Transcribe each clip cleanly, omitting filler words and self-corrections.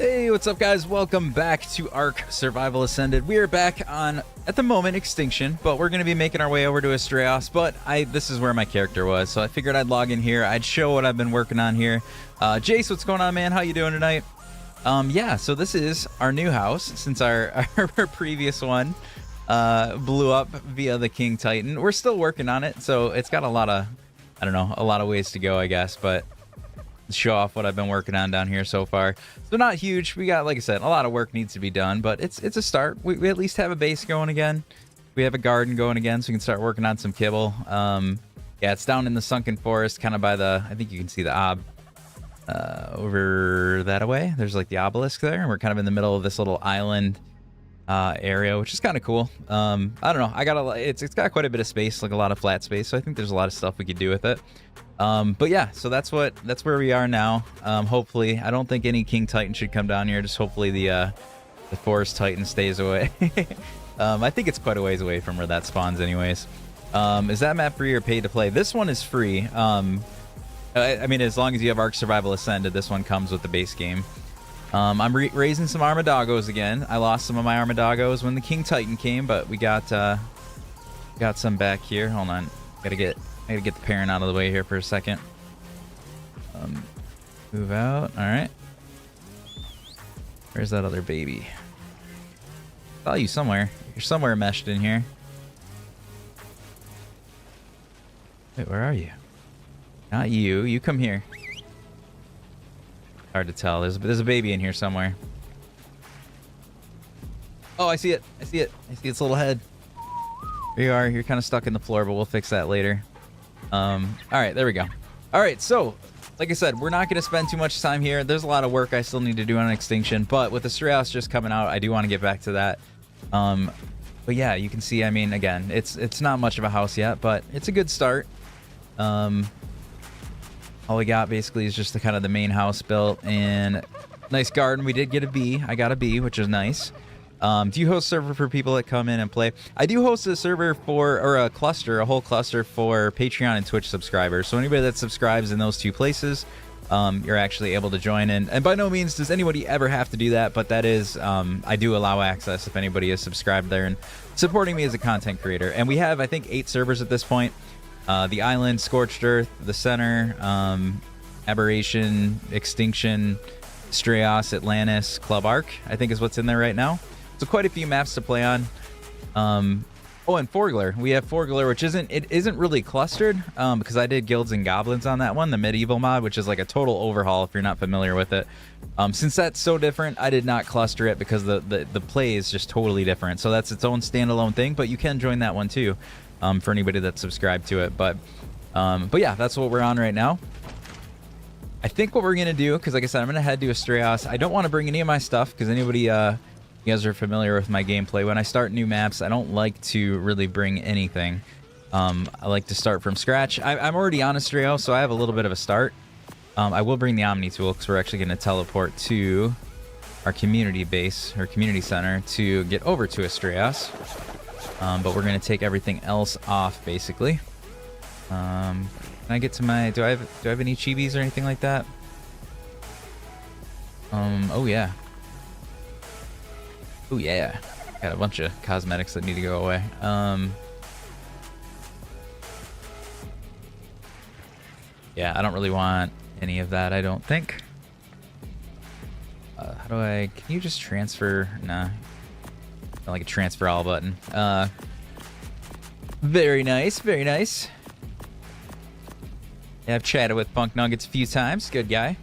Hey, what's up guys? Welcome back to Ark Survival Ascended. We are back on, at the moment, Extinction, but we're going to be making our way over to Astraeos, but this is where my character was, so I figured I'd log in here. I'd show what I've been working on here. Jace, what's going on, man? How you doing tonight? Yeah, so this is our new house, since our previous one blew up via the King Titan. We're still working on it, so it's got a lot of, I don't know, a lot of ways to go, I guess, but show off what I've been working on down here so far. So not huge. We got, like I said, a lot of work needs to be done, but it's a start. We at least have a base going again. We have a garden going again, so we can start working on some kibble. Yeah, it's down in the sunken forest, kind of by the, I think you can see the over that away. There's like the obelisk there, and we're kind of in the middle of this little island area, which is kind of cool. I don't know. It's got quite a bit of space, like a lot of flat space, so I think there's a lot of stuff we could do with it. But yeah, so that's where we are now. Hopefully, I don't think any King Titan should come down here. Just hopefully the Forest Titan stays away. I think it's quite a ways away from where that spawns anyways. Is that map free or paid to play? This one is free. I mean, as long as you have Ark Survival Ascended, this one comes with the base game. I'm raising some Armadagos again. I lost some of my Armadagos when the King Titan came, but we got some back here. Hold on, I gotta get the parent out of the way here for a second. Move out. All right. Where's that other baby? I saw you somewhere. You're somewhere meshed in here. Wait, where are you? Not you. You come here. Hard to tell. There's a baby in here somewhere. Oh, I see it. I see it. I see its little head. Here you are. You're kind of stuck in the floor, but we'll fix that later. All right, there we go. All right, so like I said, we're not going to spend too much time here. There's a lot of work I still need to do on Extinction, but with Astraeos just coming out, I do want to get back to that. But yeah, you can see, I mean, again, it's not much of a house yet, but it's a good start. All we got basically is just the kind of the main house built, and nice garden. We did get a bee. I got a bee, which is nice. Do you host a server for people that come in and play? I do host a server or a whole cluster for Patreon and Twitch subscribers. So anybody that subscribes in those two places, you're actually able to join in. And by no means does anybody ever have to do that, but that is, I do allow access if anybody is subscribed there and supporting me as a content creator. And we have, I think, 8 servers at this point. The Island, Scorched Earth, the Center, Aberration, Extinction, Astraeos, Atlantis, Club Ark, I think is what's in there right now. So quite a few maps to play on. Oh, and Forgler. We have Forgler, which isn't really clustered because I did Guilds and Goblins on that one, the medieval mod, which is like a total overhaul if you're not familiar with it. Since that's so different, I did not cluster it because the play is just totally different. So that's its own standalone thing, but you can join that one too for anybody that's subscribed to it. But yeah, that's what we're on right now. I think what we're going to do, because like I said, I'm going to head to Astraeos. I don't want to bring any of my stuff because anybody... you guys are familiar with my gameplay. When I start new maps, I don't like to really bring anything. I like to start from scratch. I'm already on Astraeos, so I have a little bit of a start. I will bring the Omni tool because we're actually going to teleport to our community base, or community center, to get over to Astraeos. But we're going to take everything else off, basically. Can I get to my... Do I have any chibis or anything like that? Oh, yeah. Oh yeah, got a bunch of cosmetics that need to go away. Yeah, I don't really want any of that, I don't think. How do I... Can you just transfer? Nah. Not like a transfer all button. Very nice, very nice. Yeah, I've chatted with Funk Nuggets a few times. Good guy.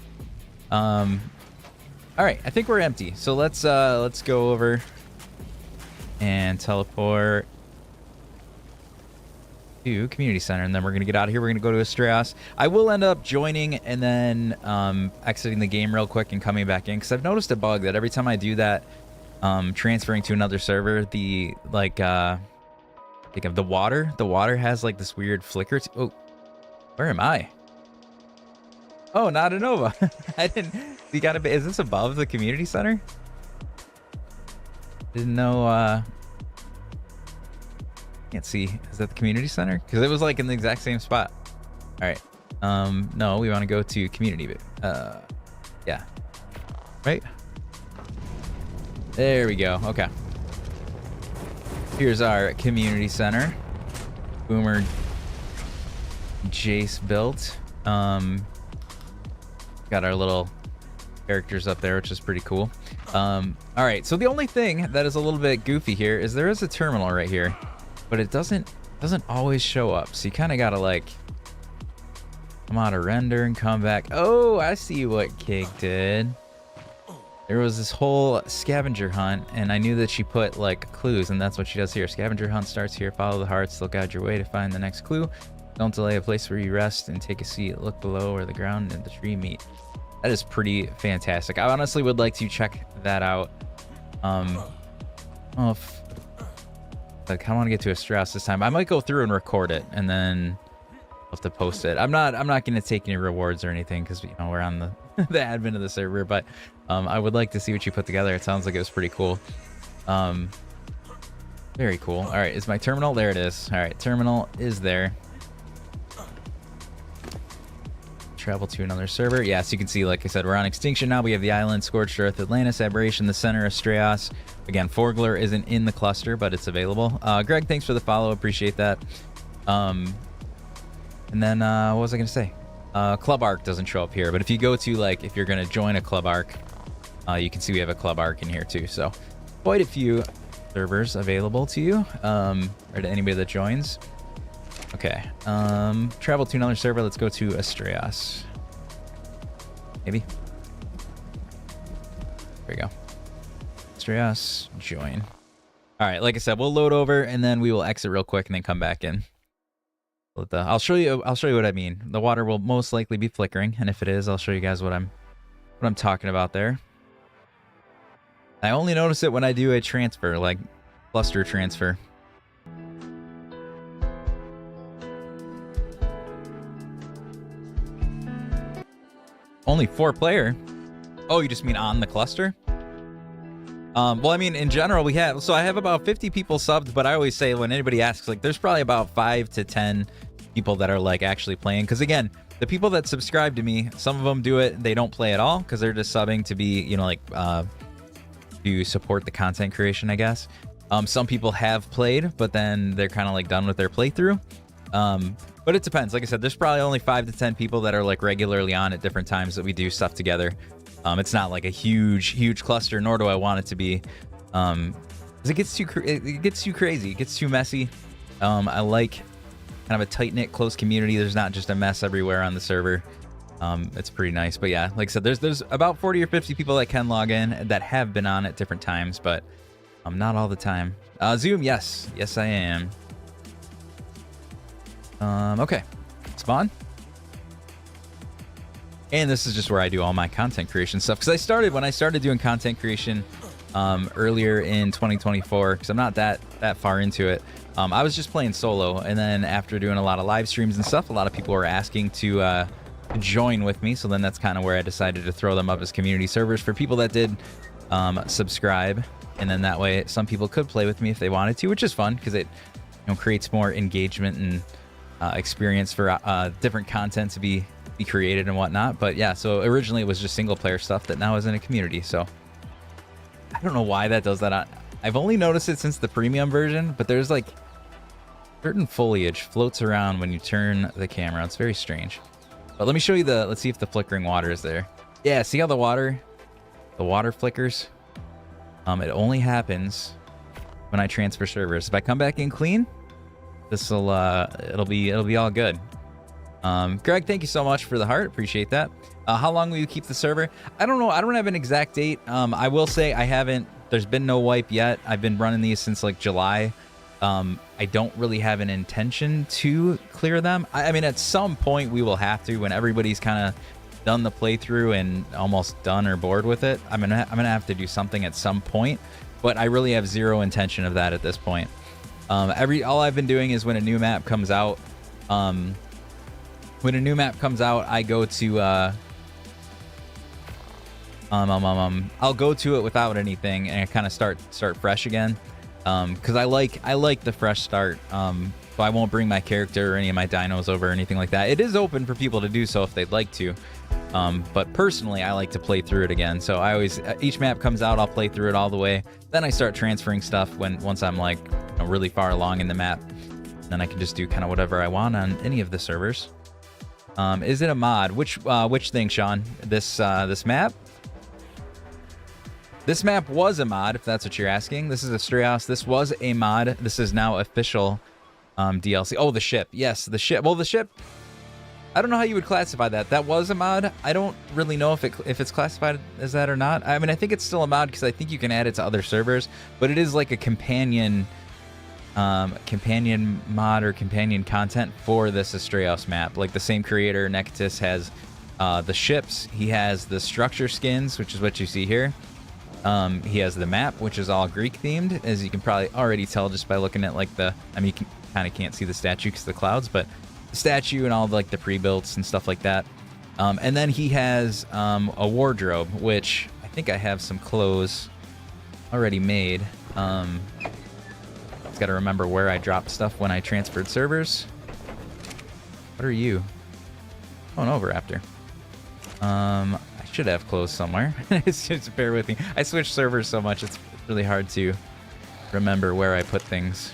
All right, I think we're empty. So let's go over and teleport to community center, and then we're gonna get out of here. We're gonna go to Astraeos. I will end up joining and then exiting the game real quick and coming back in because I've noticed a bug that every time I do that, transferring to another server, the the water has like this weird flicker. Oh, where am I? Oh, not a Nova. I didn't. You gotta be. Is this above the community center? Didn't know. Can't see. Is that the community center? Because it was like in the exact same spot. All right. No, we want to go to community. Yeah. Right. There we go. Okay. Here's our community center. Boomer Jace built. Got our little characters up there, which is pretty cool. All right, so the only thing that is a little bit goofy here is there is a terminal right here, but it doesn't always show up. So you kind of gotta like come out of render and come back. Oh, I see what Kig did. There was this whole scavenger hunt, and I knew that she put like clues, and that's what she does here. Scavenger hunt starts here. Follow the hearts. They'll guide your way to find the next clue. Don't delay a place where you rest and take a seat. Look below where the ground and the tree meet. That is pretty fantastic. I honestly would like to check that out. Oh, like I want to get to Astraeos this time. I might go through and record it, and then I'll have to post it. I'm not going to take any rewards or anything because you know we're on the the admin of the server, but I would like to see what you put together. It sounds like it was pretty cool. Very cool. All right, is my terminal? There it is. All right, terminal is there. Travel to another server. Yeah, so you can see, like I said, we're on Extinction now. We have the island, Scorched Earth, Atlantis, Aberration, the center, Astraeos. Again, Forgler isn't in the cluster, but it's available. Greg, thanks for the follow. Appreciate that. And then what was I going to say? Club Arc doesn't show up here, but if you go to, like, if you're going to join a Club Arc, you can see we have a Club Arc in here too. So quite a few servers available to you, or to anybody that joins. Okay, travel to another server. Let's go to Astraeos. Maybe. There we go. Astraeos, join. All right, like I said, we'll load over and then we will exit real quick and then come back in. I'll show you what I mean. The water will most likely be flickering, and if it is, I'll show you guys what I'm talking about there. I only notice it when I do a transfer, like cluster transfer. Only 4-player? Oh, you just mean on the cluster? Well, I mean, in general, I have about 50 people subbed, but I always say when anybody asks, like, there's probably about 5 to 10 people that are, like, actually playing. Because, again, the people that subscribe to me, some of them do it, they don't play at all, because they're just subbing to be, you know, like, to support the content creation, I guess. Some people have played, but then they're kind of, like, done with their playthrough. But it depends. Like I said, there's probably only 5 to 10 people that are, like, regularly on at different times that we do stuff together. It's not like a huge cluster, nor do I want it to be, because it gets too crazy. It gets too messy. I like kind of a tight-knit, close community. There's not just a mess everywhere on the server. It's pretty nice. But yeah, like I said, there's about 40 or 50 people that can log in that have been on at different times, but not all the time. Zoom, yes, I am. Okay, spawn. And this is just where I do all my content creation stuff. Because when I started doing content creation earlier in 2024, because I'm not that far into it, I was just playing solo. And then after doing a lot of live streams and stuff, a lot of people were asking to join with me. So then that's kind of where I decided to throw them up as community servers for people that did subscribe. And then that way some people could play with me if they wanted to, which is fun because it creates more engagement and experience for different content to be created and whatnot. But yeah, so originally it was just single player stuff that now is in a community. So I don't know why that does that. I've only noticed it since the premium version, but there's like certain foliage floats around when you turn the camera. It's very strange. But let me show you let's see if the flickering water is there. Yeah, see how the water flickers? It only happens when I transfer servers. If I come back in clean, this'll it'll be all good. Greg, thank you so much for the heart. Appreciate that. How long will you keep the server? I don't know. I don't have an exact date. I will say there's been no wipe yet. I've been running these since like July. I don't really have an intention to clear them. I mean, at some point we will have to when everybody's kind of done the playthrough and almost done or bored with it. I'm gonna have to do something at some point, but I really have zero intention of that at this point. All I've been doing is when a new map comes out, I go to I'll go to it without anything and kind of start fresh again. because I like the fresh start. So I won't bring my character or any of my dinos over or anything like that. It is open for people to do so if they'd like to. But personally, I like to play through it again. So I always, each map comes out, I'll play through it all the way. Then I start transferring stuff once I'm like really far along in the map. Then I can just do kind of whatever I want on any of the servers. Is it a mod? Which thing, Sean? This map? This map was a mod, if that's what you're asking. This is Astraeos. This was a mod. This is now official DLC. Oh, the ship. Yes, the ship. Well, the ship, I don't know how you would classify that. That was a mod. I don't really know if it's classified as that or not. I mean, I think it's still a mod because I think you can add it to other servers, but it is like a companion mod or companion content for this Astraeos map. Like the same creator, Necatus, has the ships. He has the structure skins, which is what you see here. He has the map, which is all Greek themed, as you can probably already tell just by looking at like I mean, you kind of can't see the statue because of the clouds, but the statue and all like the pre-builts and stuff like that. And then he has a wardrobe, which I think I have some clothes already made. Just got to remember where I dropped stuff when I transferred servers. What are you? Oh, an Oviraptor. I should have clothes somewhere. It's just bear with me. I switch servers so much, it's really hard to remember where I put things.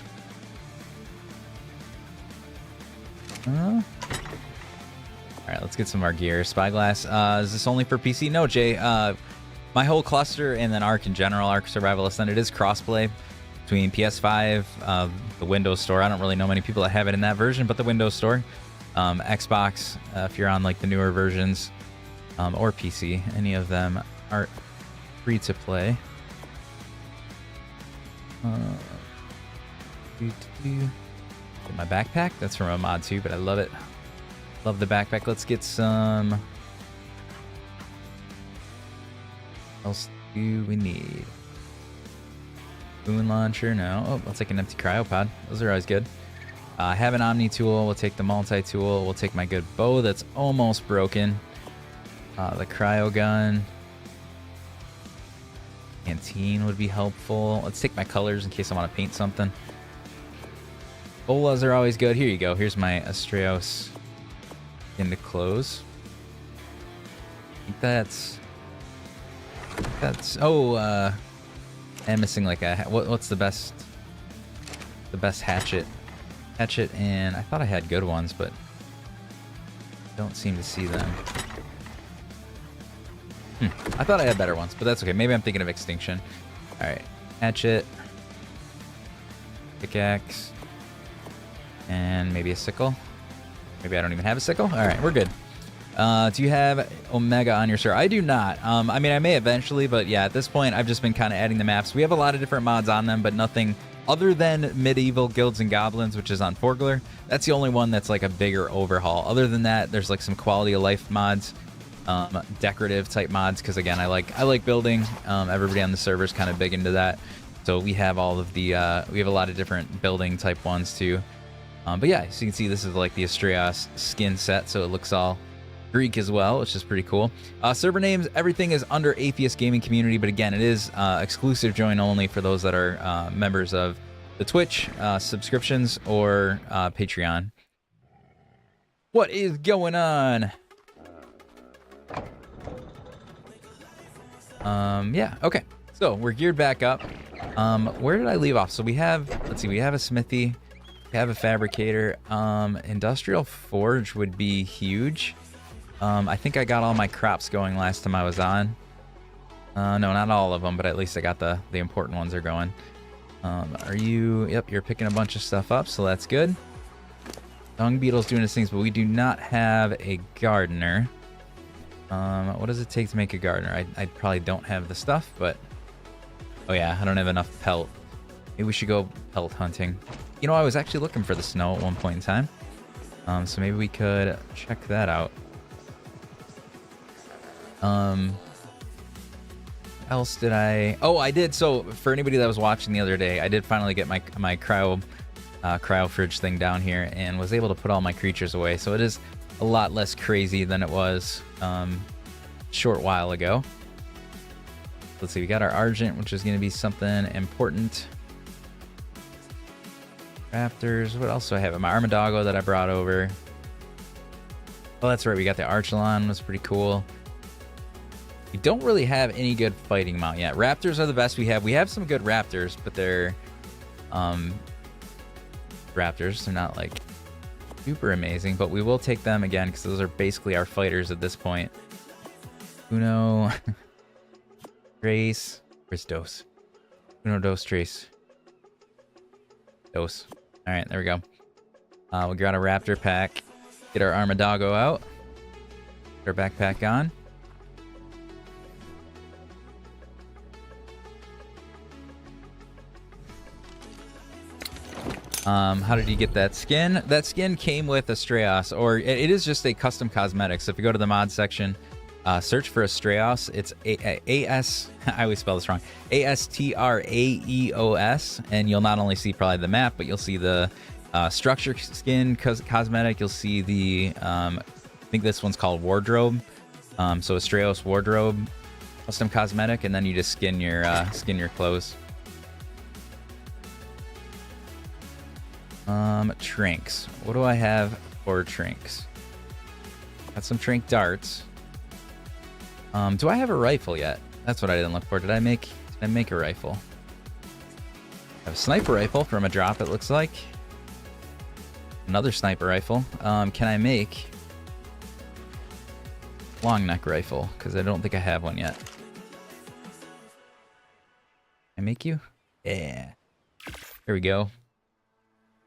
All right, let's get some of our gear. Spyglass. Is this only for PC? No, Jay. My whole cluster and then Ark in general, Ark Survival Ascended, is crossplay between PS5, the Windows Store. I don't really know many people that have it in that version, but the Windows Store, Xbox, if you're on like the newer versions, or PC, any of them are free to play. Get my backpack. That's from a mod too, but I love it. Love the backpack. Let's get some. What else do we need? Moon launcher, no. Oh, I'll take an empty cryopod. Those are always good. I have an Omni tool. We'll take the multi-tool. We'll take my good bow that's almost broken. The cryo gun. Canteen would be helpful. Let's take my colors in case I want to paint something. Bolas are always good. Here you go. Here's my Astraeos into clothes. I think that's. Oh, I'm missing like a. What's the best? The best hatchet. Hatchet, and I thought I had good ones, but don't seem to see them. I thought I had better ones, but that's okay. Maybe I'm thinking of Extinction. All right, hatchet, pickaxe, and maybe a sickle. Maybe I don't even have a sickle. All right, we're good. Do you have Omega on your server? I do not. I mean, I may eventually, but yeah, at this point, I've just been kind of adding the maps. We have a lot of different mods on them, but nothing other than Medieval Guilds and Goblins, which is on Forgler. That's the only one that's like a bigger overhaul. Other than that, there's like some quality of life mods, decorative type mods, because again, I like building. Everybody on the server is kind of big into that. So we have all of the we have a lot of different building type ones too. But yeah, so you can see this is like the Astraeos skin set, so it looks all Greek as well, which is pretty cool. Server names, everything is under Atheist Gaming Community, but again, it is exclusive join only for those that are members of the Twitch subscriptions or Patreon. What is going on? Yeah, okay. So we're geared back up. Where did I leave off? So we have, let's see, we have a smithy, we have a fabricator. Industrial forge would be huge. I think I got all my crops going last time I was on. No, not all of them, but at least I got the important ones are going. Are you... Yep, you're picking a bunch of stuff up, so that's good. Dung beetle's doing his things, but we do not have a gardener. What does it take to make a gardener? I probably don't have the stuff, but... Oh yeah, I don't have enough pelt. Maybe we should go pelt hunting. You know, I was actually looking for the snow at one point in time. So maybe we could check that out. Else did I... Oh, I did. So for anybody that was watching the other day, I did finally get my cryo fridge thing down here and was able to put all my creatures away. So it is a lot less crazy than it was short while ago. Let's see, we got our Argent, which is going to be something important. Raptors. What else do I have? My Armadago that I brought over. Oh, that's right. We got the Archelon. Was pretty cool. We don't really have any good fighting mount yet. Raptors are the best we have. We have some good Raptors, but they're Raptors. They're not like super amazing, but we will take them again because those are basically our fighters at this point. Uno, Trace. Where's Dos? Uno, Dos, Trace. Dos. All right, there we go. We got a Raptor pack. Get our Armadago out. Get our backpack on. How did you get that skin? That skin came with Astraeos, or it is just a custom cosmetic. So if you go to the mod section, search for Astraeos. It's A-S, I always spell this wrong, A-S-T-R-A-E-O-S, and you'll not only see probably the map, but you'll see the structure skin cosmetic. You'll see the, I think this one's called Wardrobe. So Astraeos Wardrobe custom cosmetic, and then you just skin your clothes. Trinks. What do I have for trinks? Got some trink darts. Do I have a rifle yet? That's what I didn't look for. Did I make a rifle? I have a sniper rifle from a drop, it looks like. Another sniper rifle. Can I make long neck rifle? Because I don't think I have one yet. Can I make you? Yeah. There we go.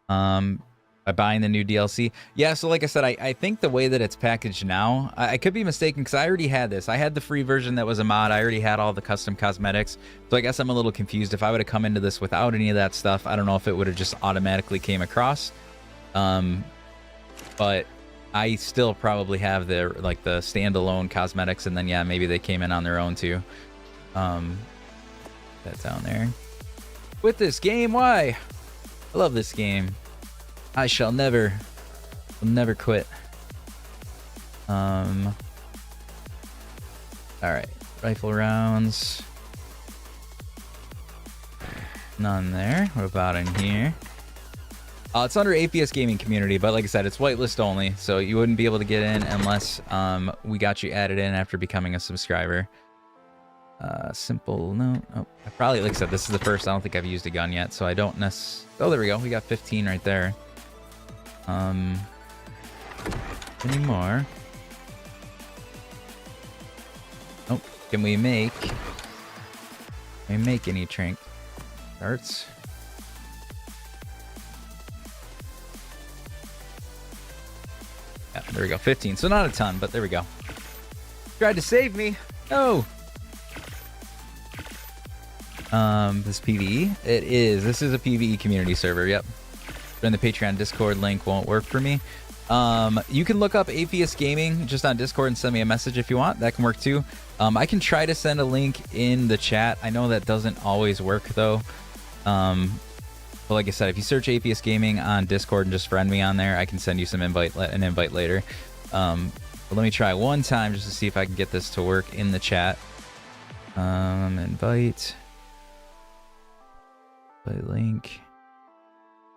By buying the new DLC. Yeah, so like I said, I think the way that it's packaged now, I could be mistaken because I already had this. I had the free version that was a mod. I already had all the custom cosmetics. So I guess I'm a little confused. If I would have come into this without any of that stuff, I don't know if it would have just automatically came across. But I still probably have the standalone cosmetics, and then yeah, maybe they came in on their own too. That's down there. With this game, why? I love this game. I shall never quit. All right, rifle rounds. None there. What about in here? It's under APS Gaming Community, but like I said, it's whitelist only, so you wouldn't be able to get in unless we got you added in after becoming a subscriber. Simple, no. Oh, I probably, like I said, this is the first. I don't think I've used a gun yet, so I don't necessarily. Oh, there we go. We got 15 right there. Any more? Oh, can we make any trink darts? Yeah, there we go. 15. So not a ton, but there we go. Tried to save me. No. This PvE? It is. This is a PvE community server. Yep. Join the Patreon Discord link won't work for me. You can look up APS Gaming just on Discord and send me a message if you want. That can work too. I can try to send a link in the chat. I know that doesn't always work though. But like I said, if you search APS Gaming on Discord and just friend me on there, I can send you an invite later. But let me try one time just to see if I can get this to work in the chat. Invite link.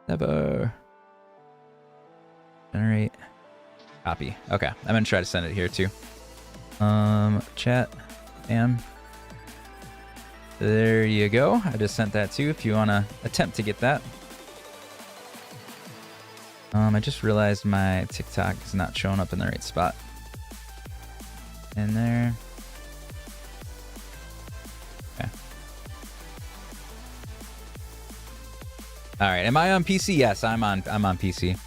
Never. Generate. Copy. Okay, I'm gonna try to send it here too. Chat. Bam. There you go. I just sent that too if you want to attempt to get that. I just realized my TikTok is not showing up in the right spot. In there. Okay. All right. Am I on PC? Yes, I'm on PC.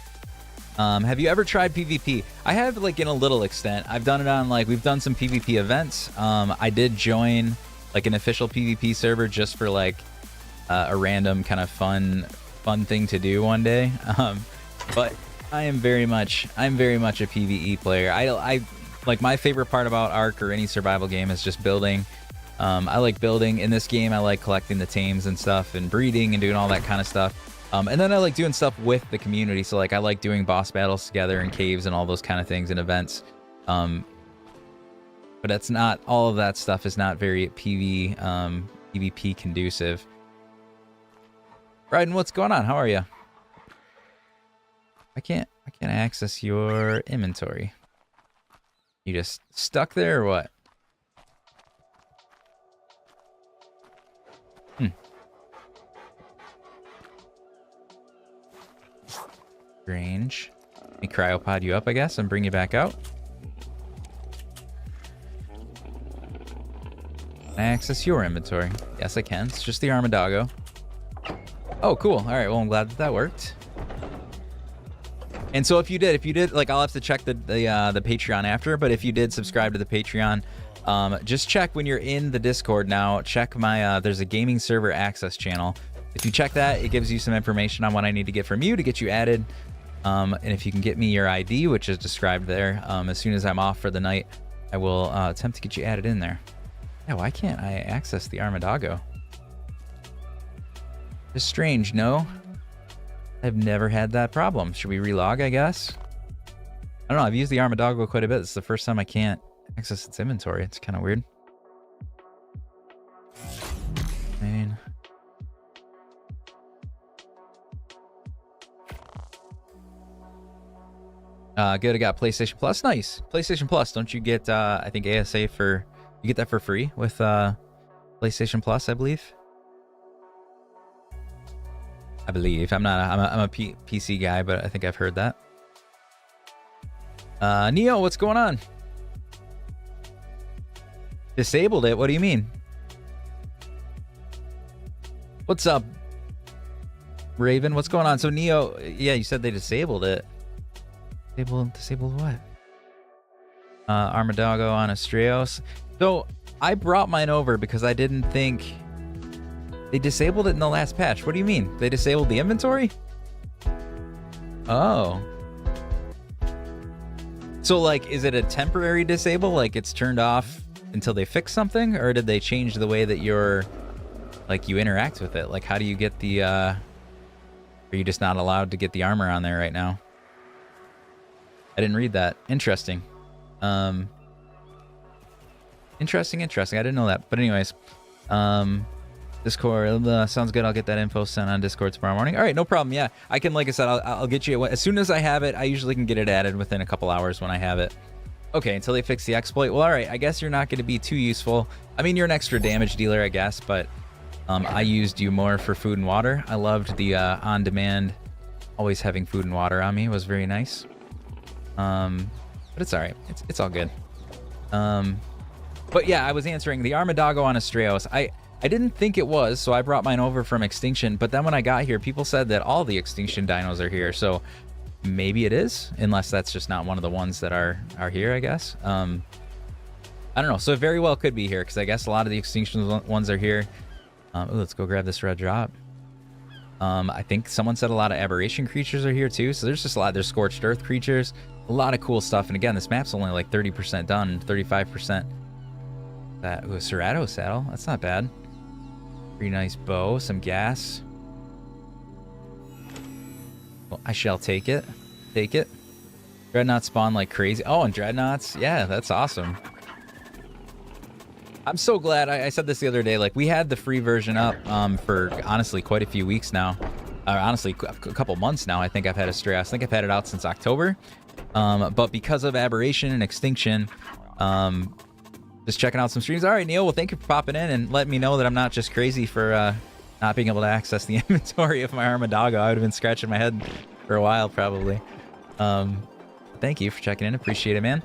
Have you ever tried PvP? I have, like, in a little extent. I've done it on, like, we've done some PvP events. I did join like an official PvP server just for like a random kind of fun thing to do one day. But I'm very much a PvE player. I like, my favorite part about Ark or any survival game is just building. I like building. In this game, I like collecting the tames and stuff and breeding and doing all that kind of stuff. And then I like doing stuff with the community. So like I like doing boss battles together in caves and all those kind of things and events. But it's not, all of that stuff is not very PvP conducive. Ryden, what's going on? How are you? I can't access your inventory. You just stuck there or what? Strange. Let me cryopod you up, I guess, and bring you back out. Can I access your inventory? Yes, I can. It's just the Armadago. Oh, cool. All right. Well, I'm glad that worked. And so if you did, like, I'll have to check the Patreon after, but if you did subscribe to the Patreon, just check when you're in the Discord now. Check my there's a gaming server access channel. If you check that, it gives you some information on what I need to get from you to get you added. And if you can get me your ID, which is described there, as soon as I'm off for the night, I will attempt to get you added in there. Yeah, why can't I access the Armadago? It's strange, no? I've never had that problem. Should we relog, I guess? I don't know, I've used the Armadago quite a bit. It's the first time I can't access its inventory. It's kind of weird. Good, I got PlayStation Plus. Nice. PlayStation Plus. Don't you get, I think ASA for... You get that for free with PlayStation Plus, I believe. I'm a PC guy, but I think I've heard that. Neo, what's going on? Disabled it? What do you mean? What's up, Raven? What's going on? So Neo, yeah, you said they disabled it. Disabled what? Armadago on Astraeos. So I brought mine over because I didn't think they disabled it in the last patch. What do you mean? They disabled the inventory? Oh. So like, is it a temporary disable? Like it's turned off until they fix something? Or did they change the way that you're, like, you interact with it? Like, how do you get the, are you just not allowed to get the armor on there right now? I didn't read that. Interesting. Interesting. I didn't know that. But anyways, Discord, sounds good. I'll get that info sent on Discord tomorrow morning. All right, no problem. Yeah, I can, like I said, I'll get you, as soon as I have it, I usually can get it added within a couple hours when I have it. Okay, until they fix the exploit. Well, all right, I guess you're not going to be too useful. I mean, you're an extra damage dealer, I guess, but I used you more for food and water. I loved the on-demand, always having food and water on me was very nice. But it's all right. It's all good. But yeah, I was answering the Armadago on Astraeos. I didn't think it was, so I brought mine over from Extinction. But then when I got here, people said that all the Extinction dinos are here. So maybe it is, unless that's just not one of the ones that are here, I guess. I don't know. So it very well could be here, because I guess a lot of the Extinction ones are here. Ooh, let's go grab this red drop. I think someone said a lot of aberration creatures are here too. So there's just a lot. There's scorched earth creatures, a lot of cool stuff. And again, this map's only like 30% done, 35%. That, ooh, a Cerato saddle. That's not bad. Pretty nice bow, some gas. Well, I shall take it. Take it. Dreadnoughts spawn like crazy. Oh, and Dreadnoughts. Yeah, that's awesome. I'm so glad. I said this the other day. Like, we had the free version up for, honestly, quite a few weeks now. Honestly, a couple months now. I think I've had Astraeos. I think I've had it out since October. But because of Aberration and Extinction, just checking out some streams. All right, Neil. Well, thank you for popping in and letting me know that I'm not just crazy for not being able to access the inventory of my Armadago. I would have been scratching my head for a while, probably. Thank you for checking in. Appreciate it, man.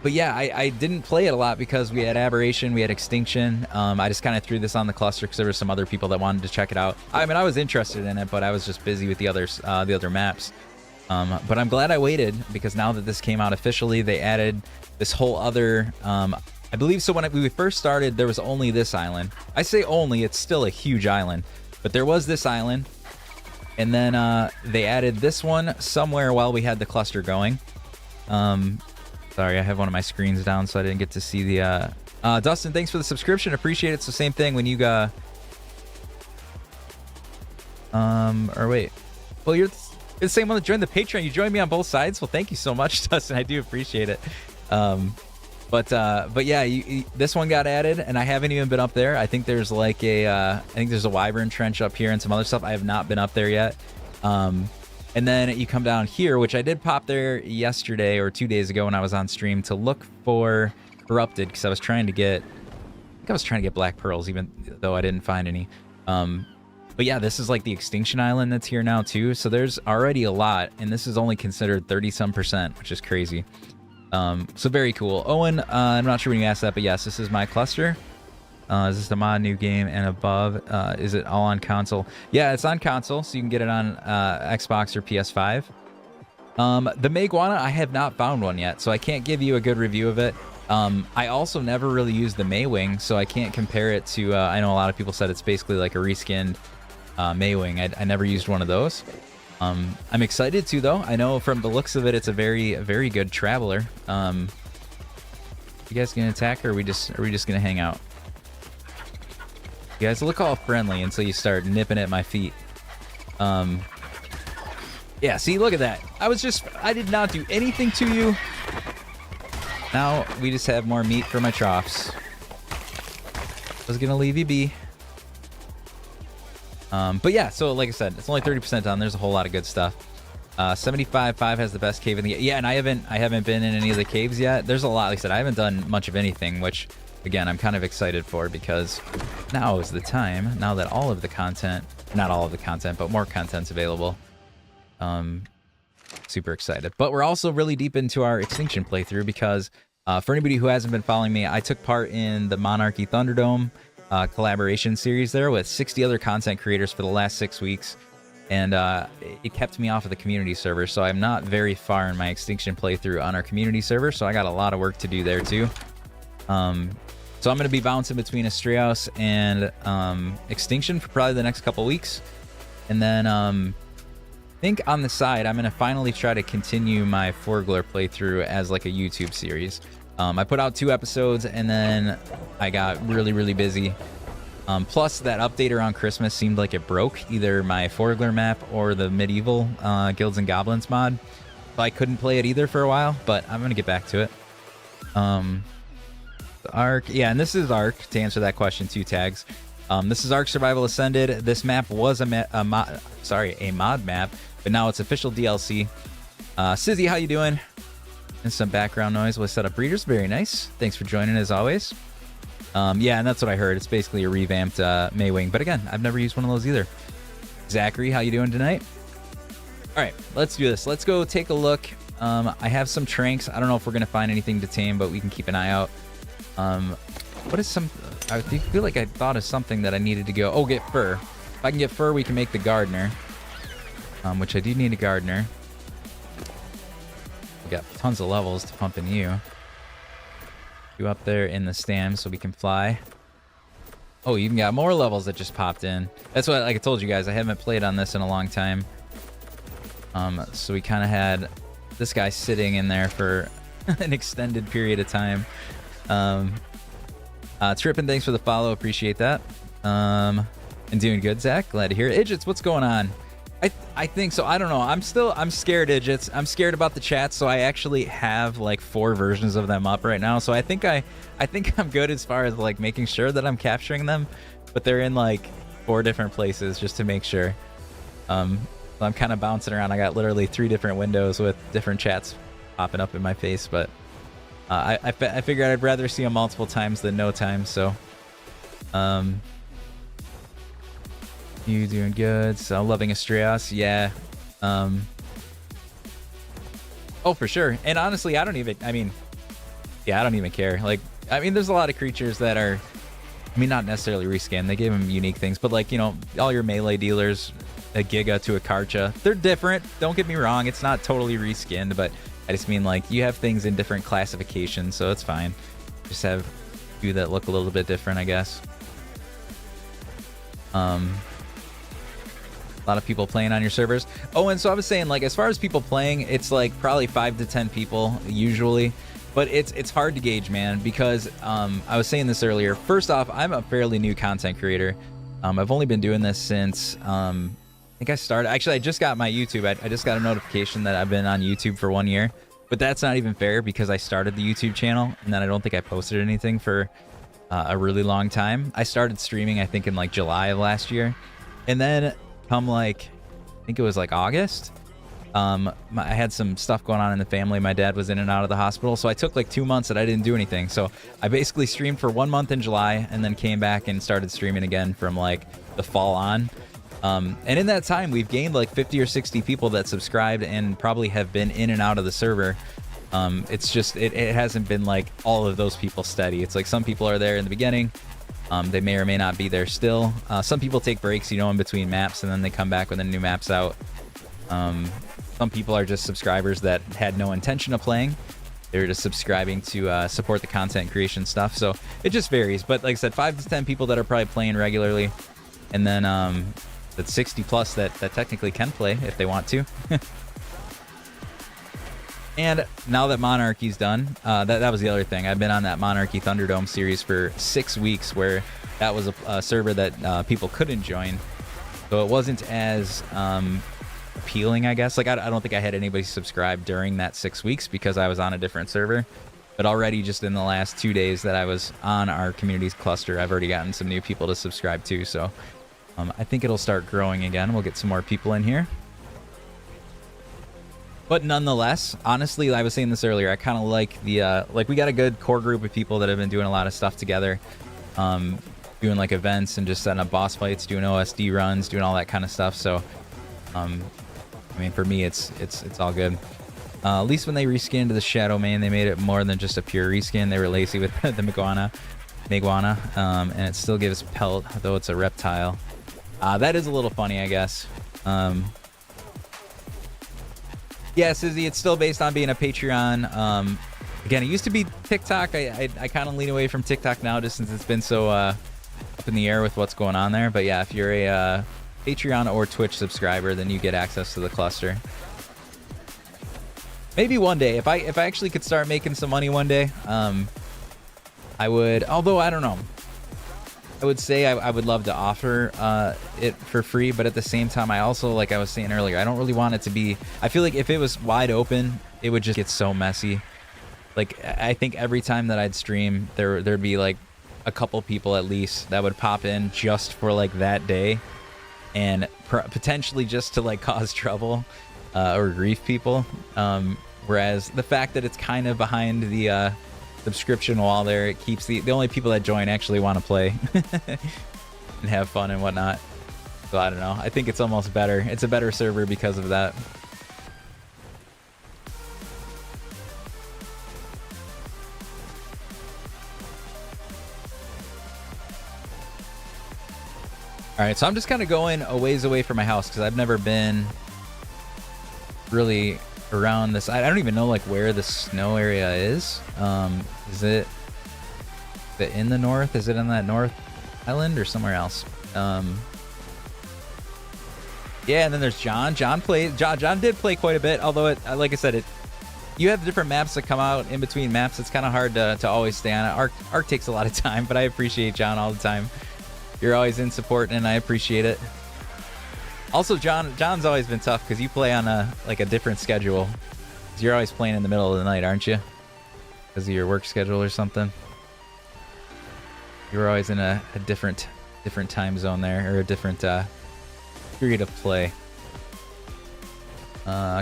But yeah, I didn't play it a lot because we had Aberration, we had Extinction. I just kind of threw this on the cluster because there were some other people that wanted to check it out. I mean, I was interested in it, but I was just busy with the other maps. But I'm glad I waited, because now that this came out officially, they added this whole other, I believe, so when we first started, there was only this island. I say only, it's still a huge island, but there was this island, and then they added this one somewhere while we had the cluster going. Sorry, I have one of my screens down, so I didn't get to see the, Dustin, thanks for the subscription, appreciate it. So same thing when you got, or wait, well, you're the same one that joined the Patreon. You joined me on both sides. Well, thank you so much, Dustin. I do appreciate it. But yeah, this one got added, and I haven't even been up there. I think there's like a, I think there's a Wyvern trench up here and some other stuff. I have not been up there yet. And then you come down here, which I did pop there yesterday or 2 days ago when I was on stream to look for Corrupted, because I was trying to get, I think I was trying to get Black Pearls, even though I didn't find any. But yeah, this is like the Extinction Island that's here now too. So there's already a lot, and this is only considered 30-some%, which is crazy. So very cool. Owen, I'm not sure when you asked that, but yes, this is my cluster. Is this the mod, new game, and above? Is it all on console? Yeah, it's on console, so you can get it on Xbox or PS5. The Meguana, I have not found one yet, so I can't give you a good review of it. I also never really used the Maywing, so I can't compare it to, I know a lot of people said it's basically like a reskinned Maywing. I never used one of those. I'm excited to, though. I know from the looks of it, it's a very good traveler. You guys gonna attack, or are we just gonna hang out? You guys look all friendly until you start nipping at my feet. Yeah, see, look at that. I did not do anything to you. Now we just have more meat for my troughs. I was gonna leave you be. But yeah, so like I said, it's only 30% done. There's a whole lot of good stuff. 75.5 has the best cave in the... Yeah, and I haven't been in any of the caves yet. There's a lot. Like I said, I haven't done much of anything, which, again, I'm kind of excited for, because now is the time, now that all of the content... Not all of the content, but more content's available. Super excited. But we're also really deep into our Extinction playthrough, because for anybody who hasn't been following me, I took part in the Monarchy Thunderdome collaboration series there with 60 other content creators for the last 6 weeks, and it kept me off of the community server, so I'm not very far in my Extinction playthrough on our community server, so I got a lot of work to do there too. So I'm going to be bouncing between Astraeos and Extinction for probably the next couple weeks, and then I think on the side I'm going to finally try to continue my Forgler playthrough as like a YouTube series. I put out 2 episodes, and then I got really busy. Plus, that update around Christmas seemed like it broke either my Forgler map or the medieval Guilds and Goblins mod. So I couldn't play it either for a while, but I'm going to get back to it. The Ark. Yeah, and this is Ark, to answer that question too, Tags. This is Ark Survival Ascended. This map was a mod map, but now it's official DLC. Sizzy, how you doing? And some background noise will set up breeders. Very nice. Thanks for joining, as always. Yeah, and that's what I heard. It's basically a revamped Maywing. But again, I've never used one of those either. Zachary, how you doing tonight? All right, let's do this. Let's go take a look. I have some tranks. I don't know if we're going to find anything to tame, but we can keep an eye out. What is some... I feel like I thought of something that I needed to go... Oh, get fur. If I can get fur, we can make the gardener. Which I do need a gardener. We got tons of levels to pump in you. You up there in the stand so we can fly. Oh, you even got more levels that just popped in. That's what, like I told you guys, I haven't played on this in a long time. So we kind of had this guy sitting in there for an extended period of time. Trippin', thanks for the follow. Appreciate that. And doing good, Zach. Glad to hear it. Idjits, what's going on? I think so. I don't know. I'm scared, Idjits. I'm scared about the chats, so I actually have like 4 versions of them up right now. So I think I'm good as far as like making sure that I'm capturing them, but they're in like 4 different places just to make sure. So I'm kind of bouncing around. I got literally 3 different windows with different chats popping up in my face, but I figured I'd rather see them multiple times than no time. So you doing good? So loving Astraeos, yeah. Oh, for sure. And honestly, I don't even care. Like, I mean, there's a lot of creatures that are, I mean, not necessarily reskinned. They give them unique things, but like, you know, all your melee dealers, a Giga to a Karcha, they're different. Don't get me wrong. It's not totally reskinned, but I just mean like you have things in different classifications, so it's fine. Just have a few that look a little bit different, I guess. A lot of people playing on your servers. Oh, and so I was saying, like, as far as people playing, it's like probably 5 to 10 people usually, but it's hard to gauge, man, because I was saying this earlier. First off, I'm a fairly new content creator. I've only been doing this since I think I started. Actually, I just got my YouTube. I just got a notification that I've been on YouTube for 1 year, but that's not even fair because I started the YouTube channel and then I don't think I posted anything for a really long time. I started streaming, I think, in like July of last year, and then come like, I think it was like August, I had some stuff going on in the family. My dad was in and out of the hospital, so I took like 2 months that I didn't do anything. So I basically streamed for 1 month in July, and then came back and started streaming again from like the fall on. And in that time, we've gained like 50 or 60 people that subscribed and probably have been in and out of the server. It's just, it hasn't been like all of those people steady. It's like some people are there in the beginning. They may or may not be there still. Some people take breaks, you know, in between maps, and then they come back when the new map's out. Some people are just subscribers that had no intention of playing. They're just subscribing to support the content creation stuff. So it just varies. But like I said, 5 to 10 people that are probably playing regularly. And then that's 60 plus that technically can play if they want to. And now that Monarchy's done, that was the other thing. I've been on that Monarchy Thunderdome series for 6 weeks, where that was a server that people couldn't join. So it wasn't as appealing, I guess. Like, I don't think I had anybody subscribe during that 6 weeks because I was on a different server. But already just in the last 2 days that I was on our communities cluster, I've already gotten some new people to subscribe to. So I think it'll start growing again. We'll get some more people in here. But nonetheless, honestly, I was saying this earlier, I kind of like the, like, we got a good core group of people that have been doing a lot of stuff together. Doing like events and just setting up boss fights, doing OSD runs, doing all that kind of stuff. So, I mean, for me, it's all good. At least when they reskinned the Shadow Mane, they made it more than just a pure reskin. They were lazy with the Meguana, and it still gives pelt, though it's a reptile. That is a little funny, I guess. Yeah, Sizzy, it's still based on being a Patreon. Again, it used to be TikTok. I kind of lean away from TikTok now, just since it's been so up in the air with what's going on there. But yeah, if you're a Patreon or Twitch subscriber, then you get access to the cluster. Maybe one day, if I actually could start making some money one day, I would. Although I don't know, I would say I would love to offer it for free, but at the same time, I also, like I was saying earlier, I don't really want it to be. I feel like if it was wide open, it would just get so messy. Like, I think every time that I'd stream, there'd be like a couple people at least that would pop in just for like that day, and potentially just to like cause trouble or grief people. Whereas the fact that it's kind of behind the subscription wall there, it keeps the only people that join actually want to play and have fun and whatnot. So I don't know. I think it's almost better. It's a better server because of that. All right, so I'm just kind of going a ways away from my house because I've never been really around this. I don't even know like where the snow area is. Is it in the north? Is it in that north island or somewhere else? Yeah, and then there's John. John did play quite a bit, although it, like I said, you have different maps that come out in between maps. It's kind of hard to always stay on it. Arc takes a lot of time, but I appreciate John all the time. You're always in support, and I appreciate it. Also, John's always been tough because you play on a different schedule. You're always playing in the middle of the night, aren't you? Because of your work schedule or something. You're always in a different time zone there, or a different period of play.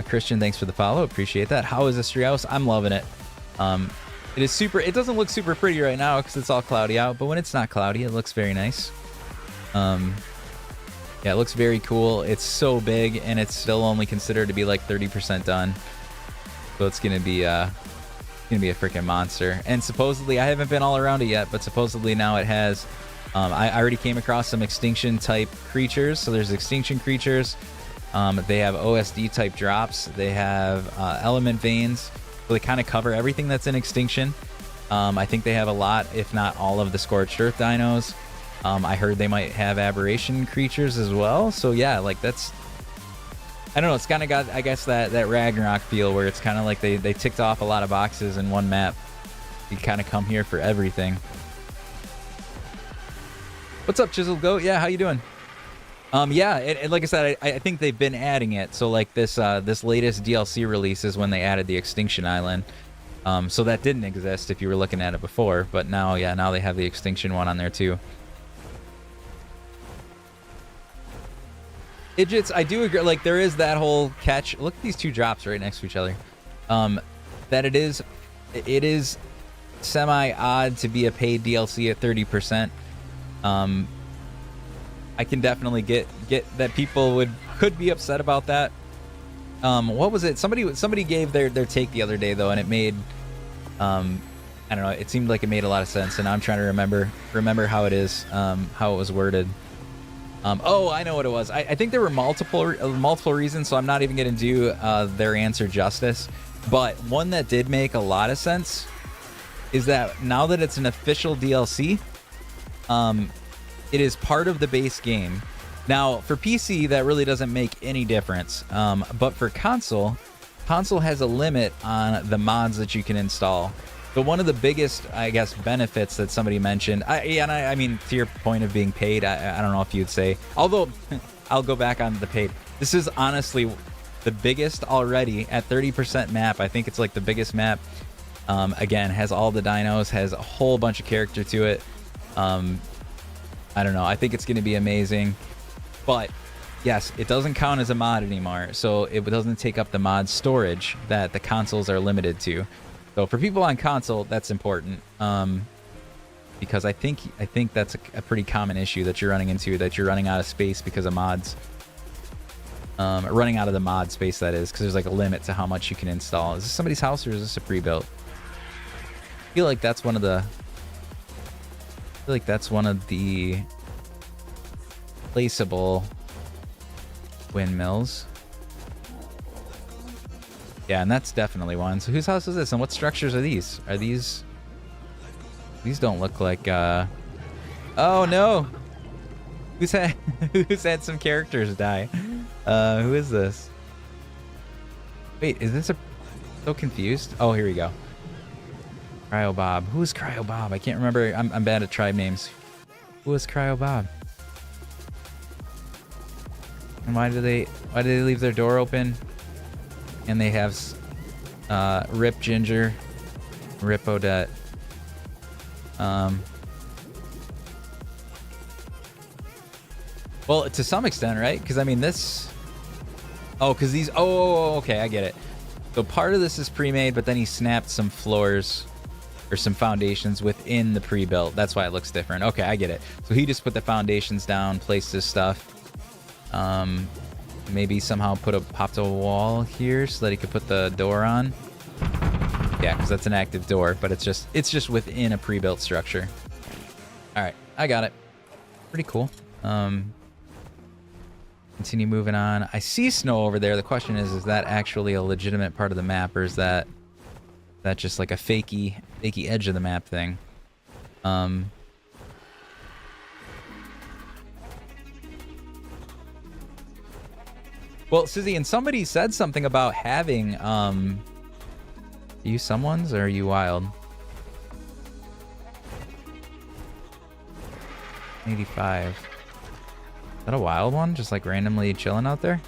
Christian, thanks for the follow. Appreciate that. How is Astraeos? I'm loving it. It is super. It doesn't look super pretty right now because it's all cloudy out, but when it's not cloudy, it looks very nice. Yeah, it looks very cool. It's so big, and it's still only considered to be like 30% done. So it's gonna be a freaking monster. And supposedly, I haven't been all around it yet, but supposedly now it has. I already came across some extinction type creatures. So there's extinction creatures. They have OSD type drops. They have element veins. So they kind of cover everything that's in extinction. I think they have a lot, if not all, of the Scorched Earth dinos. I heard they might have aberration creatures as well. So yeah, like that's, I don't know, it's kind of got, I guess, that Ragnarok feel where it's kind of like they ticked off a lot of boxes in one map. You kind of come here for everything. What's up, Chiseled Goat? Yeah, how you doing? Yeah, like I said, I think they've been adding it. So like this latest DLC release is when they added the Extinction Island. So that didn't exist if you were looking at it before, but now, yeah, now they have the Extinction one on there too. Idiots, I do agree. Like, there is that whole catch. Look at these two drops right next to each other. That it is semi odd to be a paid DLC at 30%. I can definitely get that people could be upset about that. What was it? Somebody gave their take the other day though, and it made I don't know. It seemed like it made a lot of sense, and I'm trying to remember how it is, how it was worded. Oh, I know what it was. I think there were multiple reasons, so I'm not even going to do their answer justice. But one that did make a lot of sense is that now that it's an official DLC, it is part of the base game. Now, for PC, that really doesn't make any difference. But for console has a limit on the mods that you can install. So one of the biggest, I guess, benefits that somebody mentioned, I mean, to your point of being paid, I don't know if you'd say, although I'll go back on the paid. This is honestly the biggest already at 30% map. I think it's like the biggest map. Again, has all the dinos, has a whole bunch of character to it. I don't know. I think it's going to be amazing. But yes, it doesn't count as a mod anymore. So it doesn't take up the mod storage that the consoles are limited to. So for people on console, that's important, because I think that's a pretty common issue that you're running into, that you're running out of space because of mods. Running out of the mod space, that is, because there's like a limit to how much you can install. Is this somebody's house or is this a pre-built? I feel like that's one of the placeable windmills. Yeah, and that's definitely one. So whose house is this, and what structures are these? Are these don't look like oh no, who's had some characters die? Who is this? Wait, is this so confused? Oh, here we go. Cryo Bob. Who is Cryo Bob? I can't remember. I'm bad at tribe names. Who is Cryo Bob? And why do they leave their door open? And they have Rip Ginger, Rip Odette. Well, to some extent, right? Because I mean, this. Oh, because these. Oh, okay, I get it. So part of this is pre-made, but then he snapped some floors or some foundations within the pre-built. That's why it looks different. Okay, I get it. So he just put the foundations down, placed his stuff. Maybe somehow popped a wall here so that he could put the door on. Yeah, because that's an active door, but it's just within a pre-built structure. All right, I got it. Pretty cool. Continue moving on. I see snow over there. The question is that actually a legitimate part of the map, or is that just like a fakey edge of the map thing? Well, Sizzy, and somebody said something about having, are you someone's or are you wild? 85. Is that a wild one? Just like randomly chilling out there?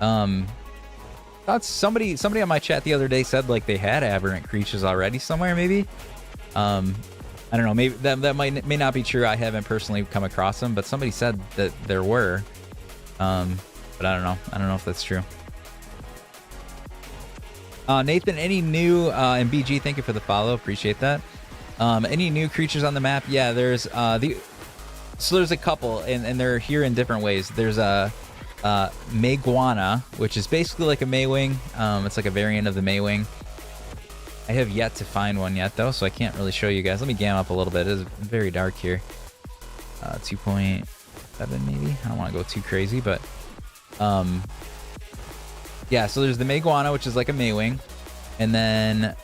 Thought somebody on my chat the other day said like they had aberrant creatures already somewhere, maybe. I don't know, maybe that may not be true. I haven't personally come across them, but somebody said that there were. But I don't know. I don't know if that's true. Nathan, any new, and BG, thank you for the follow. Appreciate that. Any new creatures on the map? Yeah, there's so there's a couple, and they're here in different ways. There's a Mayguana, which is basically like a Maywing. It's like a variant of the Maywing. I have yet to find one yet, though, so I can't really show you guys. Let me gam up a little bit. It is very dark here. 2.7 maybe. I don't want to go too crazy, but yeah. So there's the Mayguana, which is like a Maywing, and then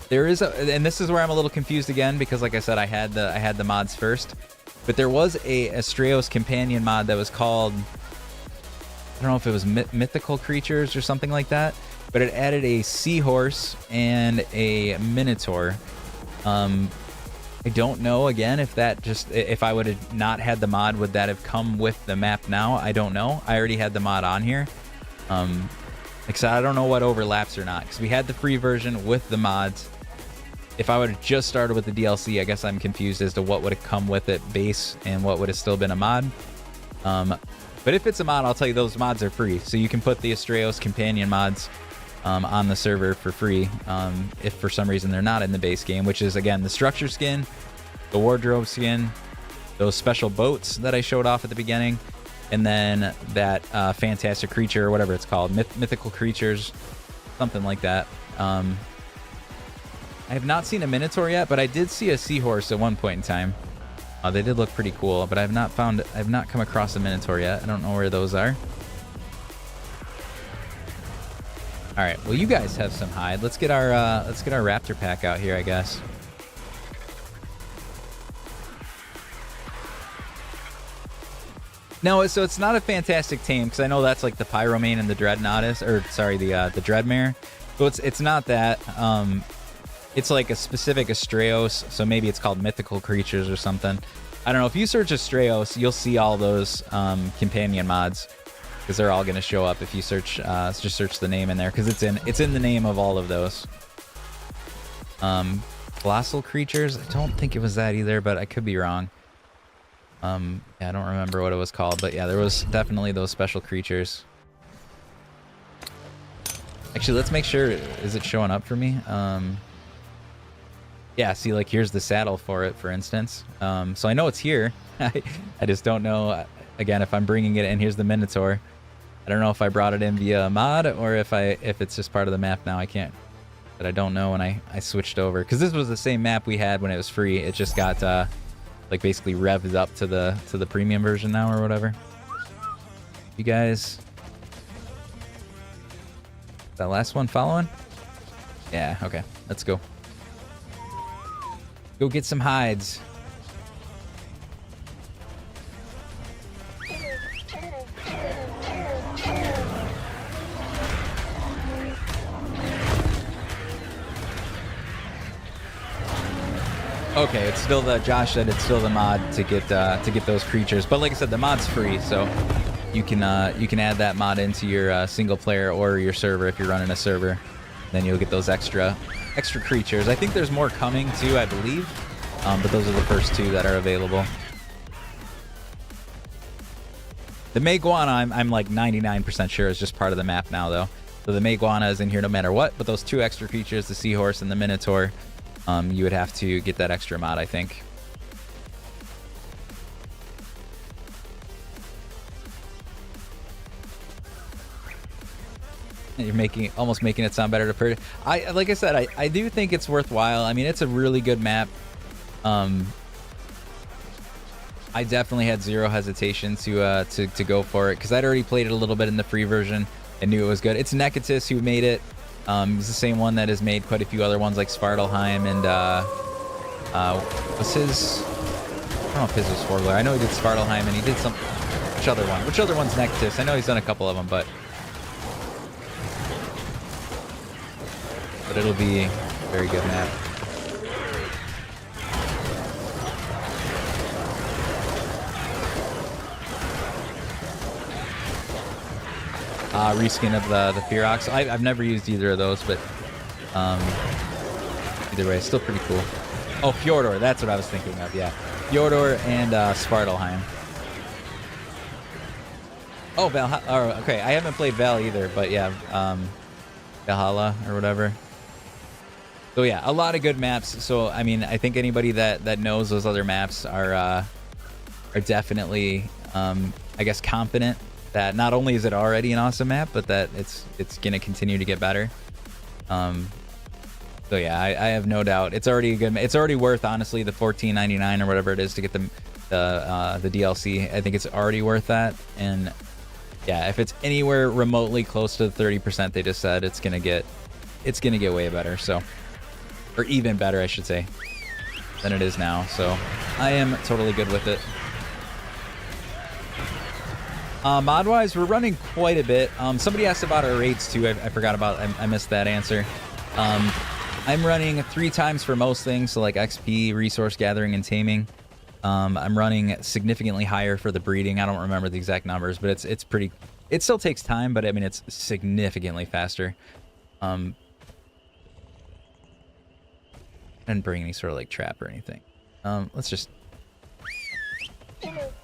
there is and this is where I'm a little confused again, because like I said, I had the mods first, but there was a Astraeos companion mod that was called, I don't know if it was Mythical Creatures or something like that, but it added a seahorse and a minotaur. I don't know, again, if I would have not had the mod, would that have come with the map now? I don't know. I already had the mod on here. Like I said, I don't know what overlaps or not, because we had the free version with the mods. If I would have just started with the DLC, I guess I'm confused as to what would have come with it base and what would have still been a mod. But if it's a mod, I'll tell you those mods are free. So you can put the Astraeos companion mods on the server for free if for some reason they're not in the base game, which is, again, the structure skin, the wardrobe skin, those special boats that I showed off at the beginning, and then that fantastic creature, or whatever it's called, mythical creatures, something like that. I have not seen a Minotaur yet, but I did see a seahorse at one point in time. They did look pretty cool, but I've not come across a Minotaur yet. I don't know where those are. All right, well, you guys have some hide. Let's get our raptor pack out here, I guess. No, so it's not a fantastic tame, because I know that's like the Pyromane and the Dreadnoughtus, or sorry, the Dreadmare. So it's not that. It's like a specific Astraeos, so maybe it's called mythical creatures or something. I don't know. If you search Astraeos, you'll see all those companion mods, because they're all going to show up if you search. Just search the name in there, because it's in the name of all of those. Colossal creatures. I don't think it was that either, but I could be wrong. Yeah, I don't remember what it was called, but yeah, there was definitely those special creatures. Actually, let's make sure. Is it showing up for me? Yeah, see, like, here's the saddle for it, for instance. So I know it's here. I just don't know, again, if I'm bringing it in. Here's the Minotaur. I don't know if I brought it in via a mod or if it's just part of the map now. I can't, but I don't know when I switched over. Because this was the same map we had when it was free. It just got, like, basically revved up to the premium version now or whatever. You guys... That last one following? Yeah, okay. Let's go. Go get some hides. Okay, it's still the... Josh said it's still the mod to get those creatures. But like I said, the mod's free, so you can add that mod into your single player or your server if you're running a server. Then you'll get those extra creatures. I think there's more coming too, I believe, but those are the first two that are available. The Meguana, I'm like 99% sure is just part of the map now, though. So the Meguana is in here no matter what, but those two extra creatures, the Seahorse and the Minotaur, you would have to get that extra mod, I think. You're almost making it sound better to purchase. Like I said, I do think it's worthwhile. I mean, it's a really good map. I definitely had zero hesitation to go for it, because I'd already played it a little bit in the free version and knew it was good. It's Necatus who made it. He's the same one that has made quite a few other ones like Svartalheim and was his... I don't know if his was Forgler. I know he did Svartalheim and he did some... Which other one? Which other one's Necatus? I know he's done a couple of them, but it'll be a very good map. Reskin of the Ferox. I've never used either of those, but either way, it's still pretty cool. Oh, Fjordor, that's what I was thinking of, yeah. Fjordor and Svartalheim. Oh, Valhalla. Okay, I haven't played Val either, but yeah, Valhalla or whatever. So yeah, a lot of good maps. So I mean, I think anybody that knows those other maps are definitely, I guess, confident that not only is it already an awesome map, but that it's gonna continue to get better. So yeah, I have no doubt it's already a good. It's already worth, honestly, the $14.99 or whatever it is to get the DLC. I think it's already worth that. And yeah, if it's anywhere remotely close to the 30% they just said, it's gonna get way better. So, or even better, I should say, than it is now. So I am totally good with it. Mod-wise, we're running quite a bit. Somebody asked about our rates too. I forgot about. I missed that answer. I'm running 3 times for most things, so like XP, resource gathering, and taming. I'm running significantly higher for the breeding. I don't remember the exact numbers, but it's pretty. It still takes time, but I mean it's significantly faster. I didn't bring any sort of like trap or anything. Let's just.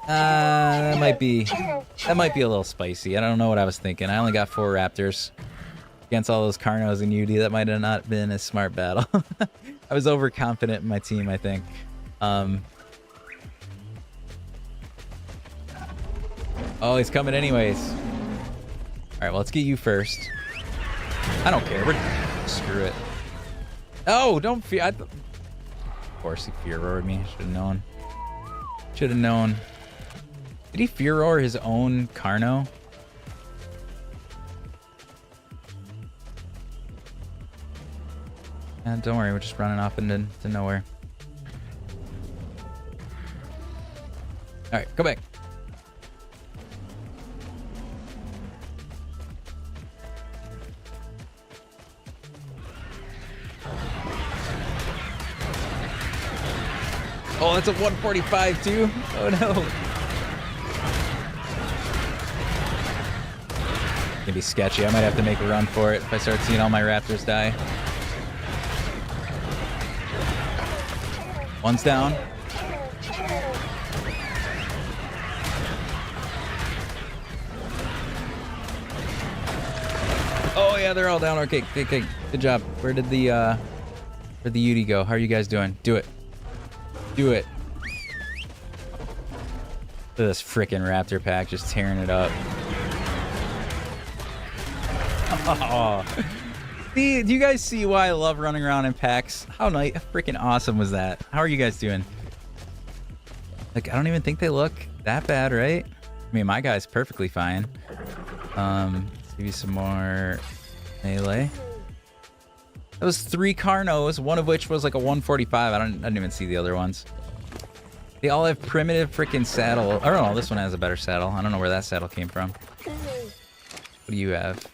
That might be a little spicy. I don't know what I was thinking. I only got 4 raptors against all those Carnos and UD. That might have not been a smart battle. I was overconfident in my team, I think. Oh, he's coming anyways. All right, well, let's get you first. I don't care. Screw it. Oh, don't fear. Of course, he fear roared me. Should have known. Should have known. Did he fear roar his own Carno? Don't worry, we're just running off into nowhere. All right, go back. Oh, that's a 145 too. Oh no. Gonna be sketchy. I might have to make a run for it if I start seeing all my raptors die. One's down. Oh yeah, they're all down. Okay, okay, good job. Where'd the UD go? How are you guys doing? Do it. Do it. Look at this freaking raptor pack just tearing it up. Oh. See, do you guys see why I love running around in packs? How nice, freaking awesome was that? How are you guys doing? Like, I don't even think they look that bad, right? I mean, my guy's perfectly fine. Let's give you some more melee. That was 3 Carnos, one of which was like a 145. I didn't even see the other ones. They all have primitive freaking saddle. I don't know, this one has a better saddle. I don't know where that saddle came from. What do you have?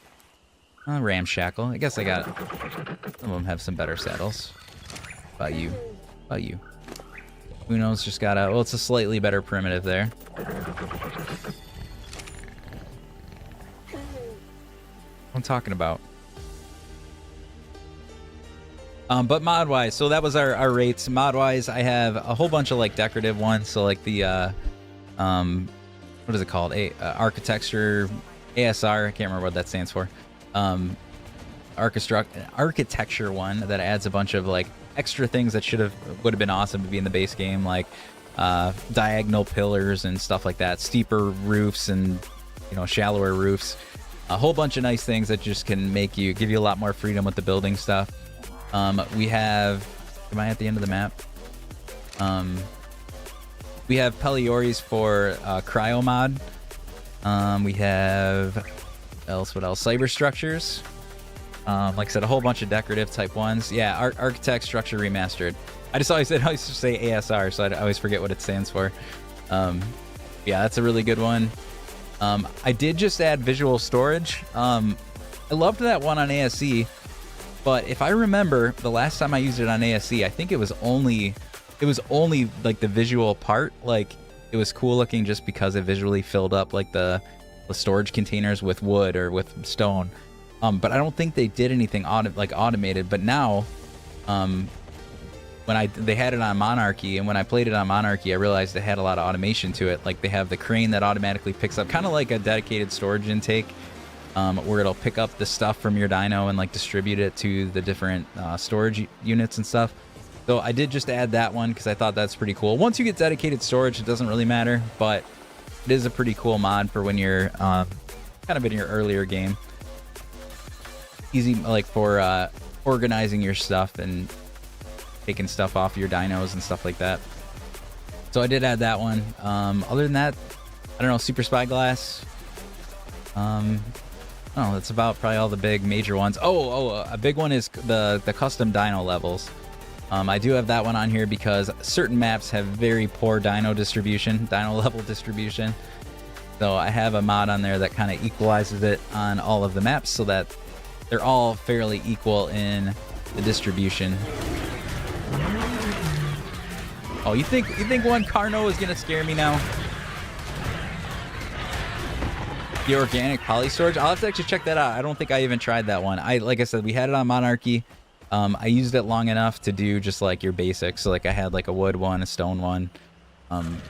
Ramshackle. I guess I got it. Some of them have some better saddles. About you. About you. Uno's just got a... Well, it's a slightly better primitive there. What I'm talking about. But mod-wise, so that was our rates. Mod-wise, I have a whole bunch of like decorative ones. So like the what is it called? Architecture, ASR. I can't remember what that stands for. Architecture one that adds a bunch of like extra things that would have been awesome to be in the base game, like diagonal pillars and stuff like that, steeper roofs and shallower roofs. A whole bunch of nice things that just can give you a lot more freedom with the building stuff. We have, am I at the end of the map? We have Pelioris for cryo mod. We have what else? Cyber structures. Like I said, a whole bunch of decorative type ones. Yeah, architect structure remastered. I always just say ASR, so I always forget what it stands for. Yeah, that's a really good one. I did just add visual storage. I loved that one on ASC. But if I remember, the last time I used it on ASC, I think it was only like the visual part. Like, it was cool looking just because it visually filled up like the storage containers with wood or with stone. But I don't think they did anything automated. But now, when they had it on Monarchy, and when I played it on Monarchy, I realized it had a lot of automation to it. Like, they have the crane that automatically picks up, kind of like a dedicated storage intake. Where it'll pick up the stuff from your dyno and like distribute it to the different storage units and stuff. So I did just add that one because I thought that's pretty cool. Once you get dedicated storage, it doesn't really matter, but it is a pretty cool mod for when you're kind of in your earlier game. Easy like for organizing your stuff and taking stuff off your dynos and stuff like that. So I did add that one. Other than that, I don't know, Super Spyglass. Oh, that's about probably all the big major ones. A big one is the custom dyno levels. I do have that one on here because certain maps have very poor dyno level distribution. So I have a mod on there that kind of equalizes it on all of the maps so that they're all fairly equal in the distribution. Oh, you think one Carno is gonna scare me now? The organic poly storage. I'll have to actually check that out. I don't think I even tried that one. Like I said, we had it on Monarchy. I used it long enough to do just like your basics. So like I had like a wood one, a stone one.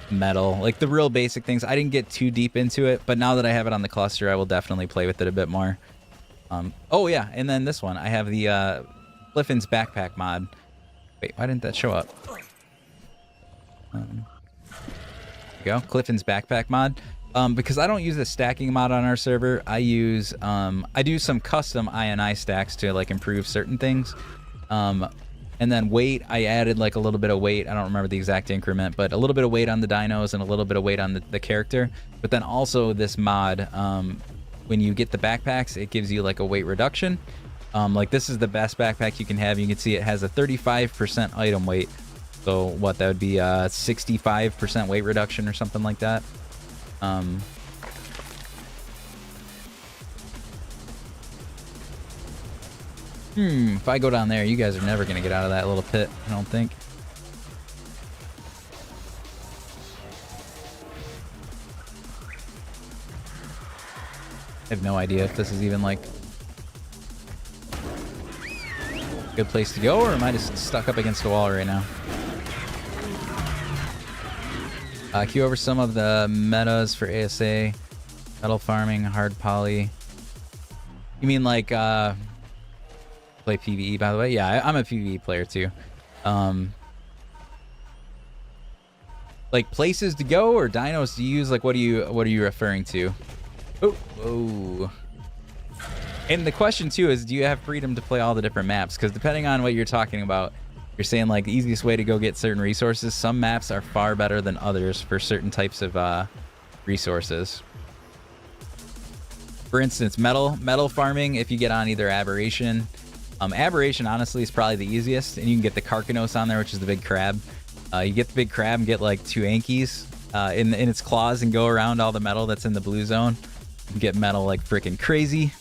metal, like the real basic things. I didn't get too deep into it, but now that I have it on the cluster, I will definitely play with it a bit more. Oh yeah, and then this one, I have the Clifton's backpack mod. Wait, why didn't that show up? There we go, Clifton's backpack mod. Because I don't use a stacking mod on our server, I use I do some custom INI stacks to like improve certain things. And then weight, I added like a little bit of weight. I don't remember the exact increment, but a little bit of weight on the dinos and a little bit of weight on the character. But then also this mod, when you get the backpacks, it gives you like a weight reduction. Like this is the best backpack you can have. You can see it has a 35% item weight. So what, that would be 65% weight reduction or something like that. If I go down there, you guys are never going to get out of that little pit, I don't think. I have no idea if this is even like a good place to go, or am I just stuck up against a wall right now? Queue over some of the metas for ASA, metal farming, hard poly. You mean like play PvE, by the way? Yeah, I'm a PvE player too. Like places to go or dinos to use? Like what are you referring to? Oh. And the question too is, do you have freedom to play all the different maps? Because depending on what you're talking about, you're saying like the easiest way to go get certain resources. Some maps are far better than others for certain types of resources. For instance, metal farming, if you get on either Aberration. Aberration, honestly, is probably the easiest. And you can get the Carcanos on there, which is the big crab. You get the big crab and get like 2 Ankies in its claws and go around all the metal that's in the blue zone. You can get metal like freaking crazy.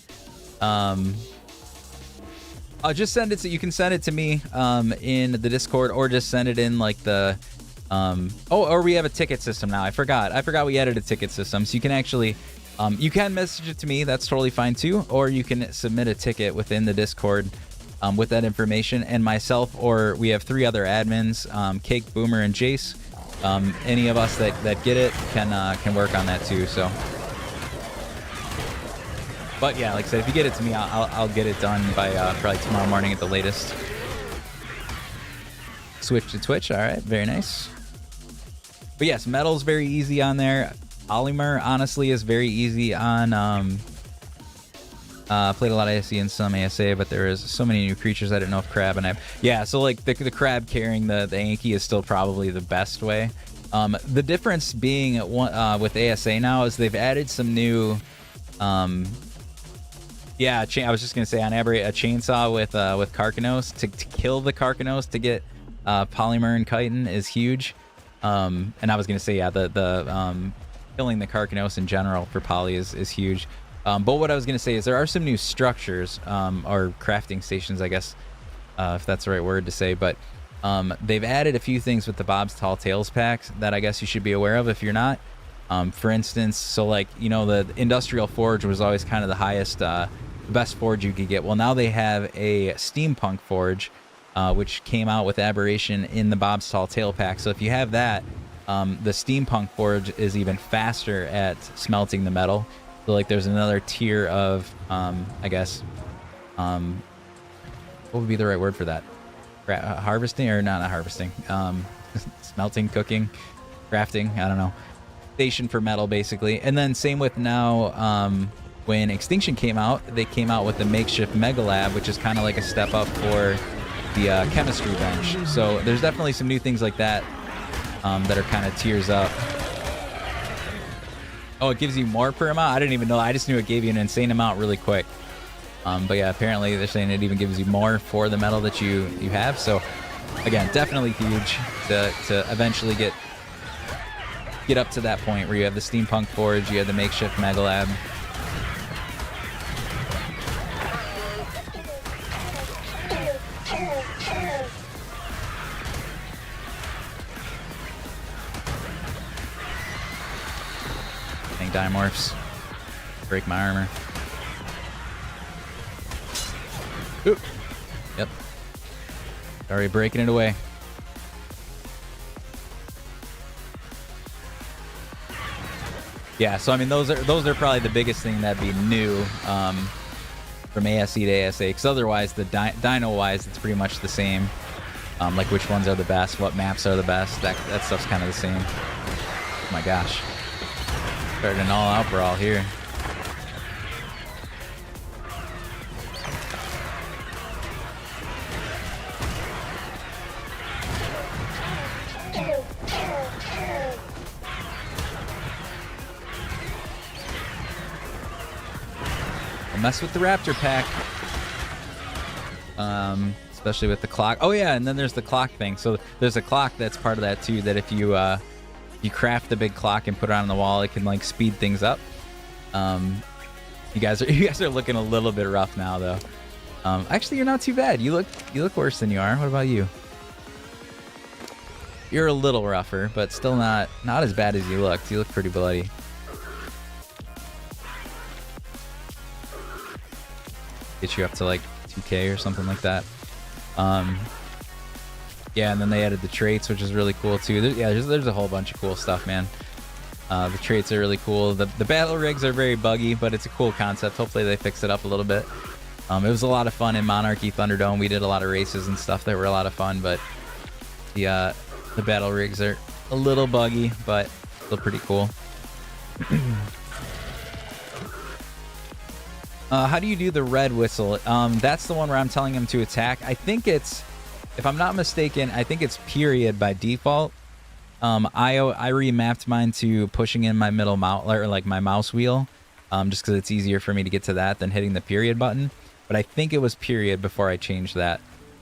I'll just send it to you. Can send it to me in the Discord, or just send it in like the or we have a ticket system now. I forgot we added a ticket system, so you can actually you can message it to me. That's totally fine too, or you can submit a ticket within the Discord with that information, and myself, or we have 3 other admins, Cake, Boomer, and Jace. Any of us that get it can work on that too. So. But yeah, like I said, if you get it to me, I'll get it done by probably tomorrow morning at the latest. Switch to Twitch. All right, very nice. But yes, metal's very easy on there. Polymer, honestly, is very easy on... played a lot of ASE and some ASA, but there is so many new creatures I didn't know if crab and yeah, so like the crab carrying the Anki is still probably the best way. The difference being with ASA now is they've added some new... yeah, I was just gonna say on Aberrate, a chainsaw with Carcanos to kill the Carcanos to get Polymer and Chitin is huge. And I was gonna say, yeah, the killing the Carcanos in general for poly is huge. But what I was gonna say is there are some new structures or crafting stations, I guess, if that's the right word to say. But they've added a few things with the Bob's Tall Tales packs that I guess you should be aware of if you're not. For instance, so like, you know, the Industrial Forge was always kind of the highest, best forge you could get. Well, now they have a Steampunk Forge, which came out with Aberration in the Bob's Tall Tale pack. So if you have that, the Steampunk Forge is even faster at smelting the metal. So like there's another tier of, I guess, what would be the right word for that? Harvesting, or not harvesting, smelting, cooking, crafting, I don't know. Station for metal, basically. And then same with now, when Extinction came out, they came out with the makeshift Mega Lab, which is kind of like a step up for the chemistry bench. So there's definitely some new things like that that are kind of tiers up. Oh, it gives you more per amount? I didn't even know. I just knew it gave you an insane amount really quick. But yeah, apparently they're saying it even gives you more for the metal that you have. So again, definitely huge to eventually get up to that point where you have the Steampunk Forge, you have the makeshift Mega Lab. Dimorphs. Break my armor. Oop. Yep. Already breaking it away. Yeah, so I mean those are probably the biggest thing that'd be new from ASE to ASA, because otherwise the dyno wise it's pretty much the same. Like which ones are the best, what maps are the best, that stuff's kind of the same. Oh my gosh, started an all-out brawl here. Mess with the Raptor pack, especially with the clock. Oh yeah, and then there's the clock thing. So there's a clock that's part of that too, that if you craft the big clock and put it on the wall, it can like speed things up. You guys are looking a little bit rough now though. Actually, you're not too bad. You look worse than you are. What about you? You're a little rougher, but still not as bad as you looked. You look pretty bloody. Get you up to like 2K or something like that. Yeah, and then they added the traits, which is really cool too. There's a whole bunch of cool stuff, man. The traits are really cool. The battle rigs are very buggy, but it's a cool concept. Hopefully they fix it up a little bit. It was a lot of fun in Monarchy Thunderdome. We did a lot of races and stuff that were a lot of fun, but the battle rigs are a little buggy, but still pretty cool. How do you do the red whistle? That's the one where I'm telling him to attack. I think it's, if I'm not mistaken, I think it's period by default. I remapped mine to pushing in my middle mouse, or like my mouse wheel, just because it's easier for me to get to that than hitting the period button. But I think it was period before I changed that.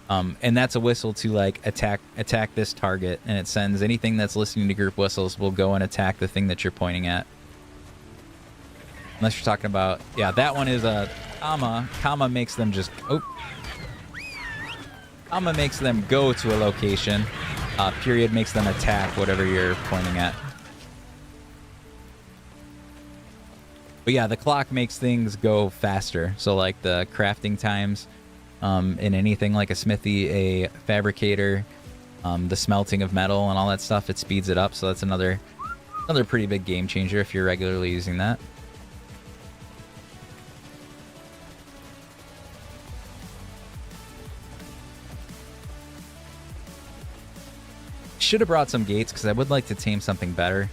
And that's a whistle to like attack this target, and it sends anything that's listening to group whistles will go and attack the thing that you're pointing at. Unless you're talking about, yeah, that one is a comma. Comma makes them just, comma makes them go to a location. Period makes them attack whatever you're pointing at. But yeah, the clock makes things go faster. So like the crafting times in anything like a smithy, a fabricator, the smelting of metal and all that stuff, it speeds it up. So that's another pretty big game changer if you're regularly using that. Should have brought some gates because I would like to tame something better.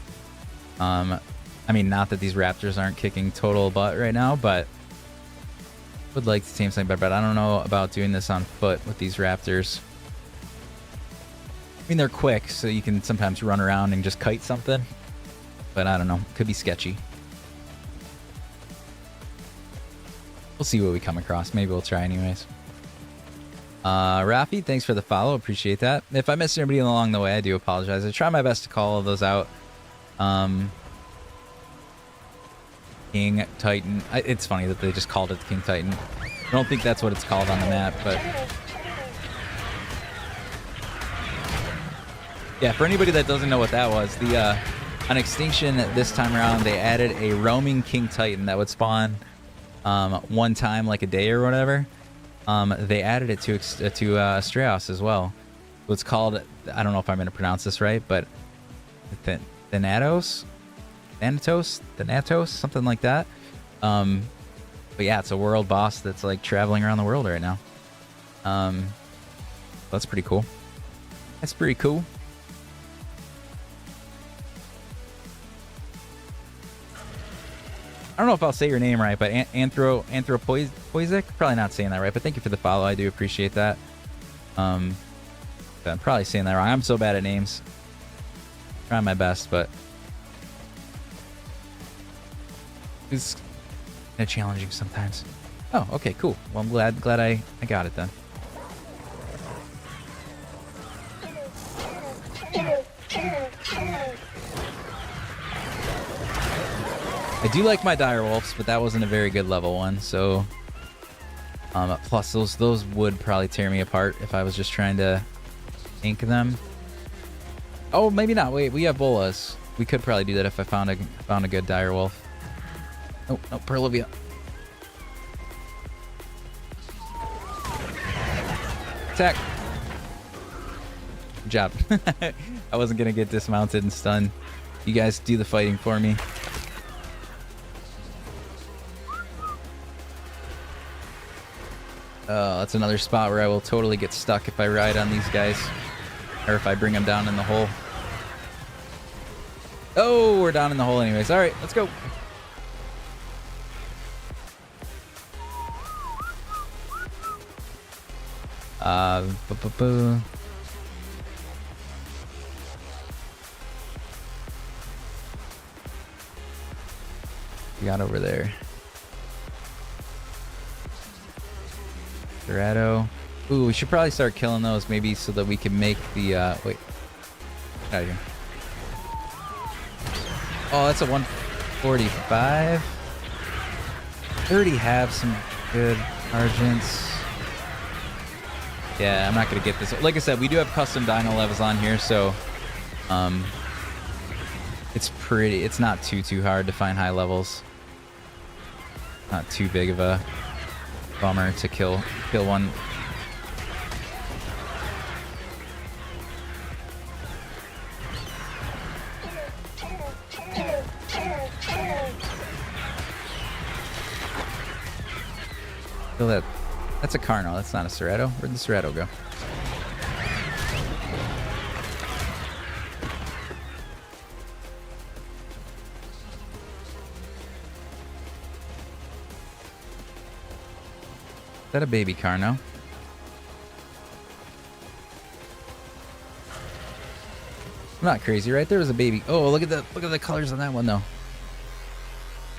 I mean, not that these raptors aren't kicking total butt right now, but would like to tame something better. But I don't know about doing this on foot with these raptors. I mean, they're quick, so you can sometimes run around and just kite something. But I don't know. Could be sketchy. We'll see what we come across. Maybe we'll try anyways. Rafi, thanks for the follow. Appreciate that. If I missed anybody along the way, I do apologize. I try my best to call all those out. King Titan. It's funny that they just called it the King Titan. I don't think that's what it's called on the map, but yeah, for anybody that doesn't know what that was, on Extinction this time around, they added a roaming King Titan that would spawn one time, like a day or whatever. They added it to Astraeos as well. So it's called, I don't know if I'm going to pronounce this right, but Thanatos, something like that. But yeah, it's a world boss that's like traveling around the world right now. That's pretty cool. That's pretty cool. I don't know if I'll say your name right, but Anthropoisic? Probably not saying that right, but thank you for the follow. I do appreciate that. I'm probably saying that wrong. I'm so bad at names. Trying my best, but it's kind of challenging sometimes. Oh, okay, cool. Well, I'm glad I got it then. I do like my direwolves, but that wasn't a very good level one, so plus those would probably tear me apart if I was just trying to ink them. Oh, maybe not. Wait, we have bolas. We could probably do that if I found a good direwolf. Oh, no, Perlivia. Attack. Good job. I wasn't gonna get dismounted and stunned. You guys do the fighting for me. Oh, that's another spot where I will totally get stuck if I ride on these guys. Or if I bring them down in the hole. Oh, we're down in the hole anyways. All right, let's go. We got over there. Dorado. Ooh, we should probably start killing those maybe so that we can make the, wait. Get out of here. Oh, that's a 145. I already have some good Argents. Yeah, I'm not going to get this. Like I said, we do have custom dino levels on here, so it's not too hard to find high levels. Not too big of a bummer to kill one. Feel that. That's a Carno. That's not a Serrato. Where'd the Serrato go? Is that a baby Carno? I'm not crazy, right? There was a baby. Oh, look at the colors on that one though.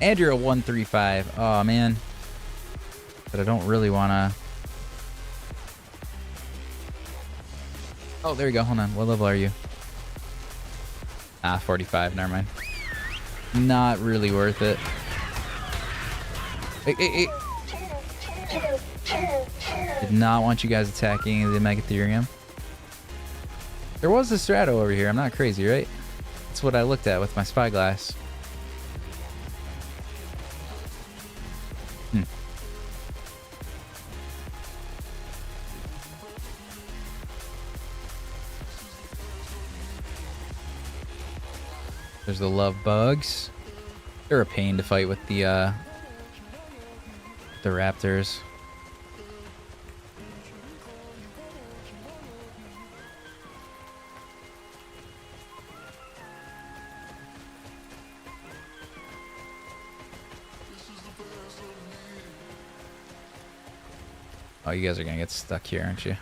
And you're a 135. Oh man. But I don't really wanna. Oh, there you go. Hold on. What level are you? Ah, 45. Never mind. Not really worth it. Hey. Did not want you guys attacking the Megatherium. There was a Strato over here. I'm not crazy, right? That's what I looked at with my spyglass. There's the love bugs. They're a pain to fight with the raptors. Oh, you guys are gonna get stuck here, aren't you?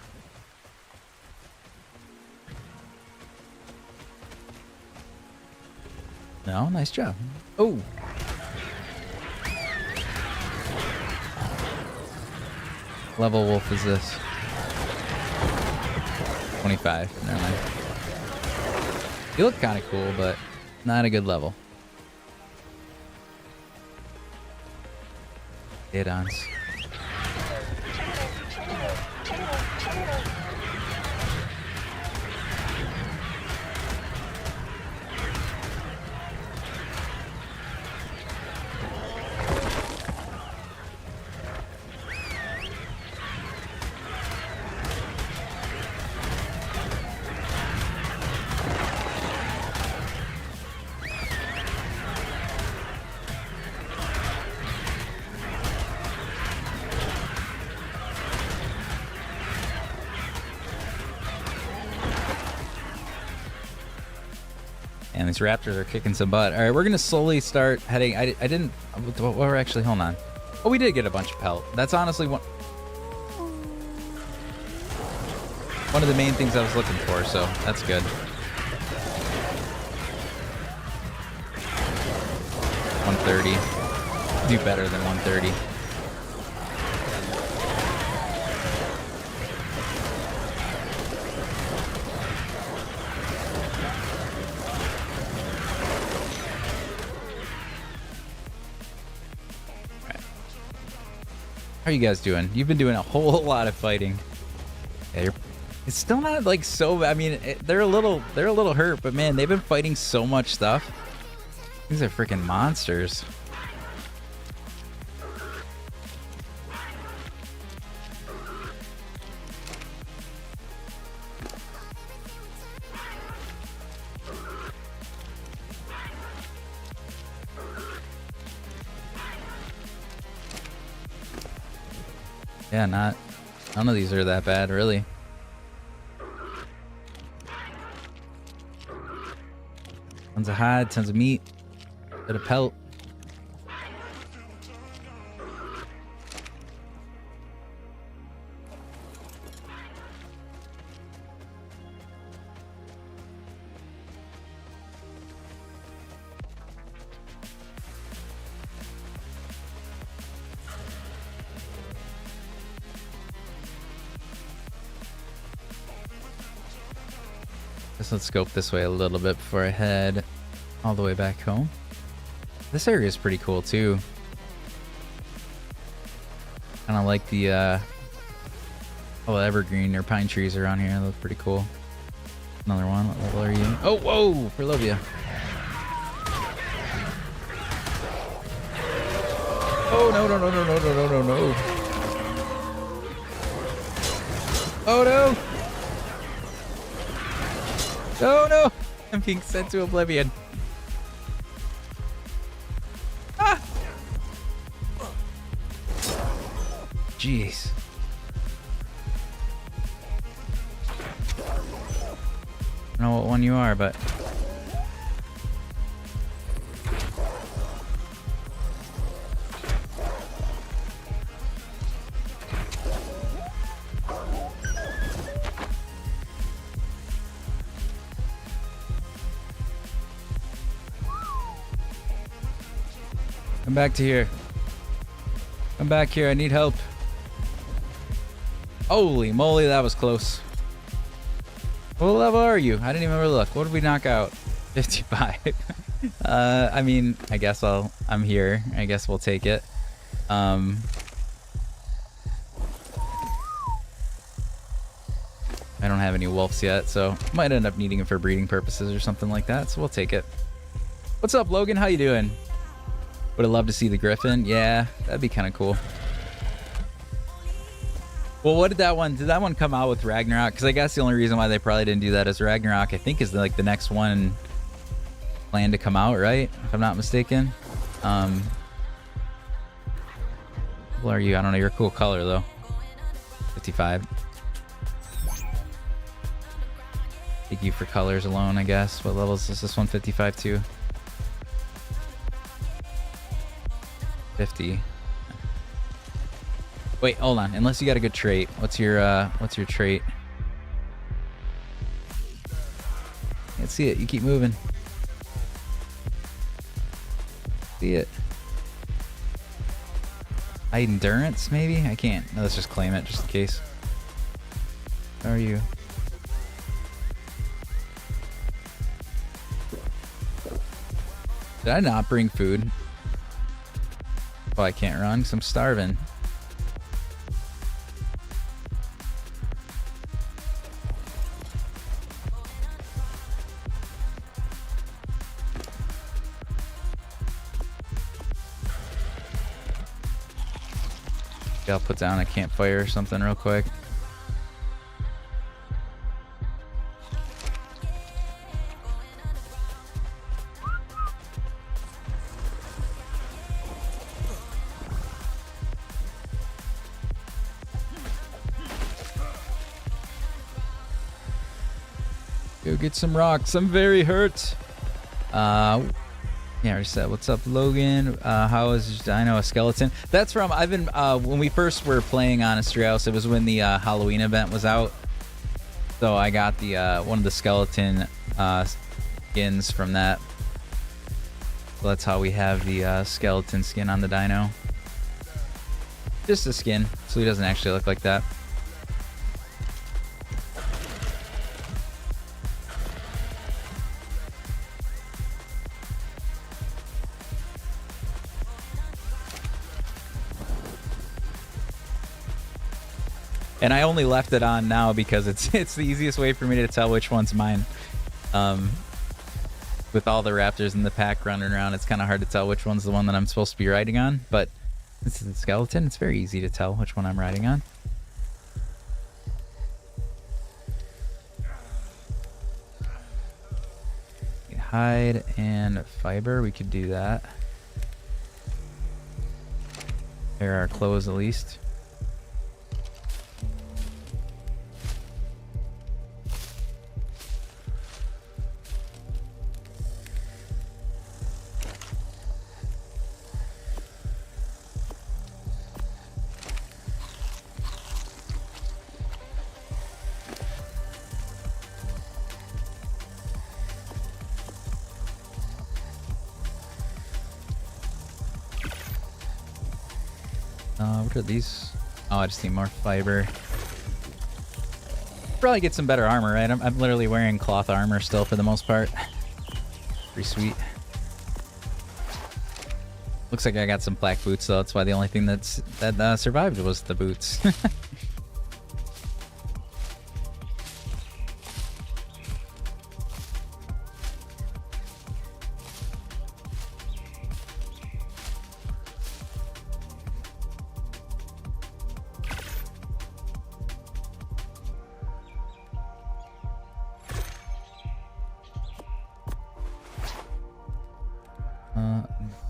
No, nice job. Oh. Level wolf is this? 25. Never mind. You look kind of cool, but not a good level. Add-ons. And these raptors are kicking some butt. All right, we're gonna slowly start heading. I didn't. What were actually? Hold on. Oh, we did get a bunch of pelt. That's honestly one of the main things I was looking for. So that's good. $130. Do better than 130. How are you guys doing? You've been doing a whole lot of fighting. Yeah, it's still not like so. I mean, they're a little hurt, but man, they've been fighting so much stuff. These are freaking monsters. Yeah, not None of these are that bad, really. Tons of hide, tons of meat, bit of pelt. Let's scope this way a little bit before I head all the way back home. This area is pretty cool too. Kind of like the evergreen or pine trees around here. They look pretty cool. Another one. What level are you? Oh, whoa! Perlovia. Oh no no no no no no no no! Oh no! Oh no! I'm being sent to oblivion. Ah! Jeez. I don't know what one you are, but... Come back to here. Come back here. I need help. Holy moly, that was close. What level are you? I didn't even really look. What did we knock out? 55. I mean, I guess I'm here. I guess we'll take it. I don't have any wolves yet, so might end up needing it for breeding purposes or something like that, so we'll take it. What's up, Logan? How you doing? Would have loved to see the griffin. Yeah, that'd be kind of cool. Well, what did that one come out with Ragnarok? Because I guess the only reason why they probably didn't do that is Ragnarok, I think, is like the next one planned to come out, right? If I'm not mistaken. What are you? I don't know. You're a cool color though. 55. Thank you for colors alone, I guess. What levels is this one? 55 too. 50. Wait, hold on. Unless you got a good trait. What's your trait? Can't see it. You keep moving. See it. Endurance, maybe? I can't. No, let's just claim it just in case. How are you? Did I not bring food? Oh, I can't run because I'm starving. Yeah, I'll put down a campfire or something real quick. Go get some rocks. I'm very hurt. Yeah, I already said. What's up, Logan? How is Dino a skeleton? That's from when we first were playing on Astraeos, it was when the Halloween event was out. So I got the one of the skeleton skins from that. So that's how we have the skeleton skin on the dino. Just a skin, so he doesn't actually look like that. And I only left it on now because it's the easiest way for me to tell which one's mine. With all the raptors in the pack running around, it's kind of hard to tell which one's the one that I'm supposed to be riding on. But this is a skeleton. It's very easy to tell which one I'm riding on. Hide and fiber. We could do that. There are clothes at least. What are these? Oh, I just need more fiber. Probably get some better armor, right? I'm literally wearing cloth armor still for the most part. Pretty sweet. Looks like I got some black boots though. That's why the only thing that survived was the boots.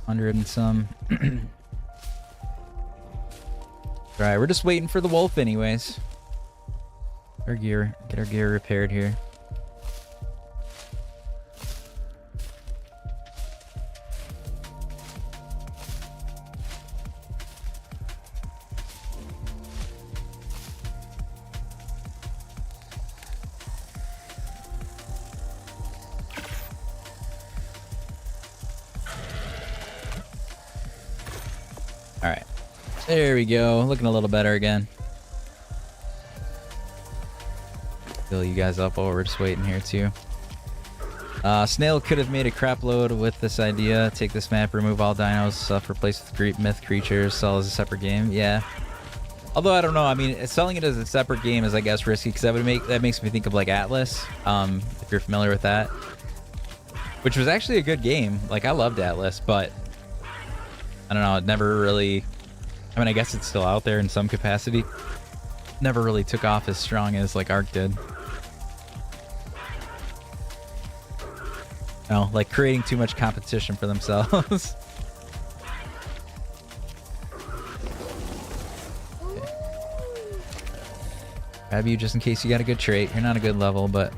100 and some. Alright, we're just waiting for the wolf anyways. Get our gear repaired here. Alright. There we go. Looking a little better again. Fill you guys up while we're just waiting here too. Snail could have made a crap load with this idea. Take this map, remove all dinos, stuff, replace with myth creatures, sell as a separate game. Yeah. Although I don't know. I mean, selling it as a separate game is, I guess, risky because that makes me think of like Atlas. If you're familiar with that, which was actually a good game. Like I loved Atlas, but I don't know. It never really. I mean, I guess it's still out there in some capacity. Never really took off as strong as like Ark did. No, like creating too much competition for themselves. Okay. Grab you just in case you got a good trait. You're not a good level, but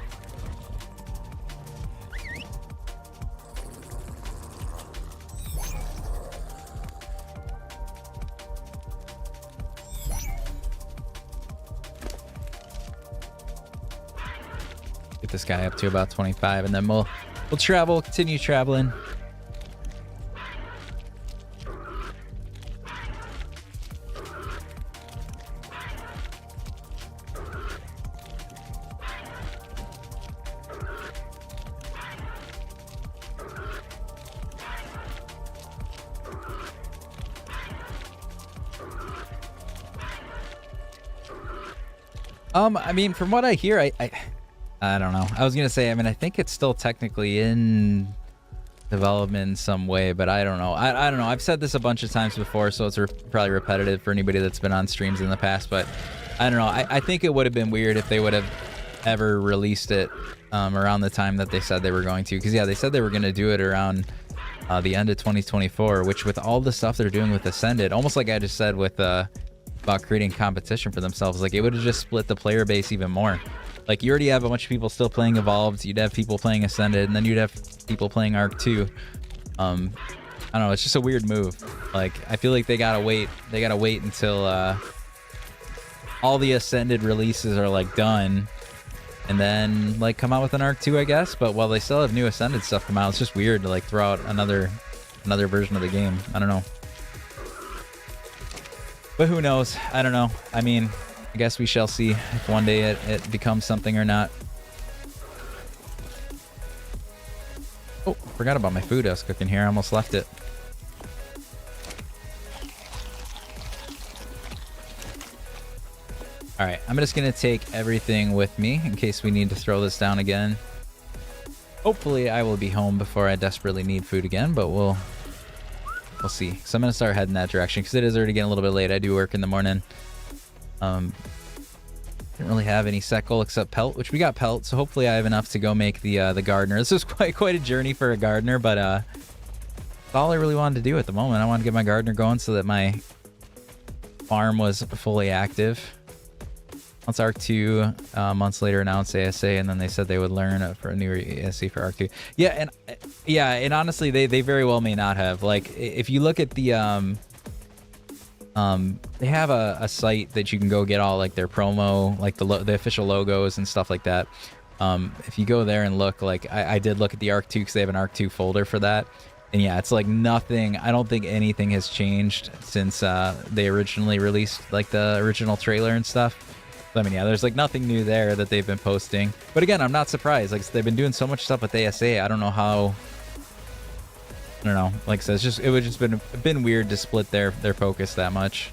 get this guy up to about 25, and then we'll continue traveling. I mean, from what I hear, I don't know. I was gonna say, I mean, I think it's still technically in development in some way, but I don't know. I don't know. I've said this a bunch of times before, so it's probably repetitive for anybody that's been on streams in the past, but I don't know. I think it would have been weird if they would have ever released it around the time that they said they were going to, because yeah, they said they were gonna do it around the end of 2024, which with all the stuff they're doing with Ascended, almost like I just said with about creating competition for themselves, like it would have just split the player base even more. Like, you already have a bunch of people still playing Evolved, you'd have people playing Ascended, and then you'd have people playing Ark 2. I don't know, it's just a weird move. Like, I feel like they gotta wait until all the Ascended releases are like done, and then like come out with an Ark 2, I guess. But while they still have new Ascended stuff come out, it's just weird to like throw out another version of the game. I don't know. But who knows? I don't know. I mean, I guess we shall see if one day it becomes something or not. Oh, forgot about my food I was cooking here. I almost left it. Alright, I'm just going to take everything with me in case we need to throw this down again. Hopefully I will be home before I desperately need food again, but we'll see. So I'm going to start heading that direction because it is already getting a little bit late. I do work in the morning. Didn't really have any Seckle except pelt, which we got pelt, so hopefully I have enough to go make the gardener. This is quite a journey for a gardener, but that's all I really wanted to do at the moment. I wanted to get my gardener going so that my farm was fully active. Once Ark 2, months later announced ASA, and then they said they would learn for a new ASA for Ark 2. Yeah, and honestly, they very well may not have. Like, if you look at the they have a site that you can go get all like their promo, like the official logos and stuff like that. If you go there and look, like I did look at the Ark 2 because they have an Ark 2 folder for that. And yeah, it's like nothing. I don't think anything has changed since they originally released like the original trailer and stuff. So, I mean, yeah, there's like nothing new there that they've been posting. But again, I'm not surprised. Like they've been doing so much stuff with ASA. I don't know how. I don't know. Like I said, it would just been weird to split their focus that much.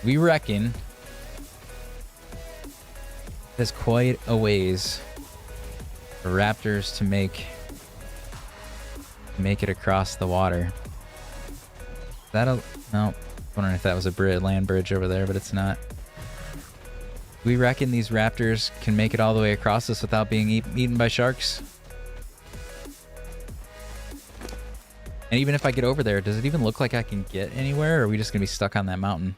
We reckon there's quite a ways for raptors to make it across the water. Is that a no? Wondering if that was a land bridge over there, but it's not. We reckon these raptors can make it all the way across this without being eaten by sharks. And even if I get over there, does it even look like I can get anywhere, or are we just gonna be stuck on that mountain?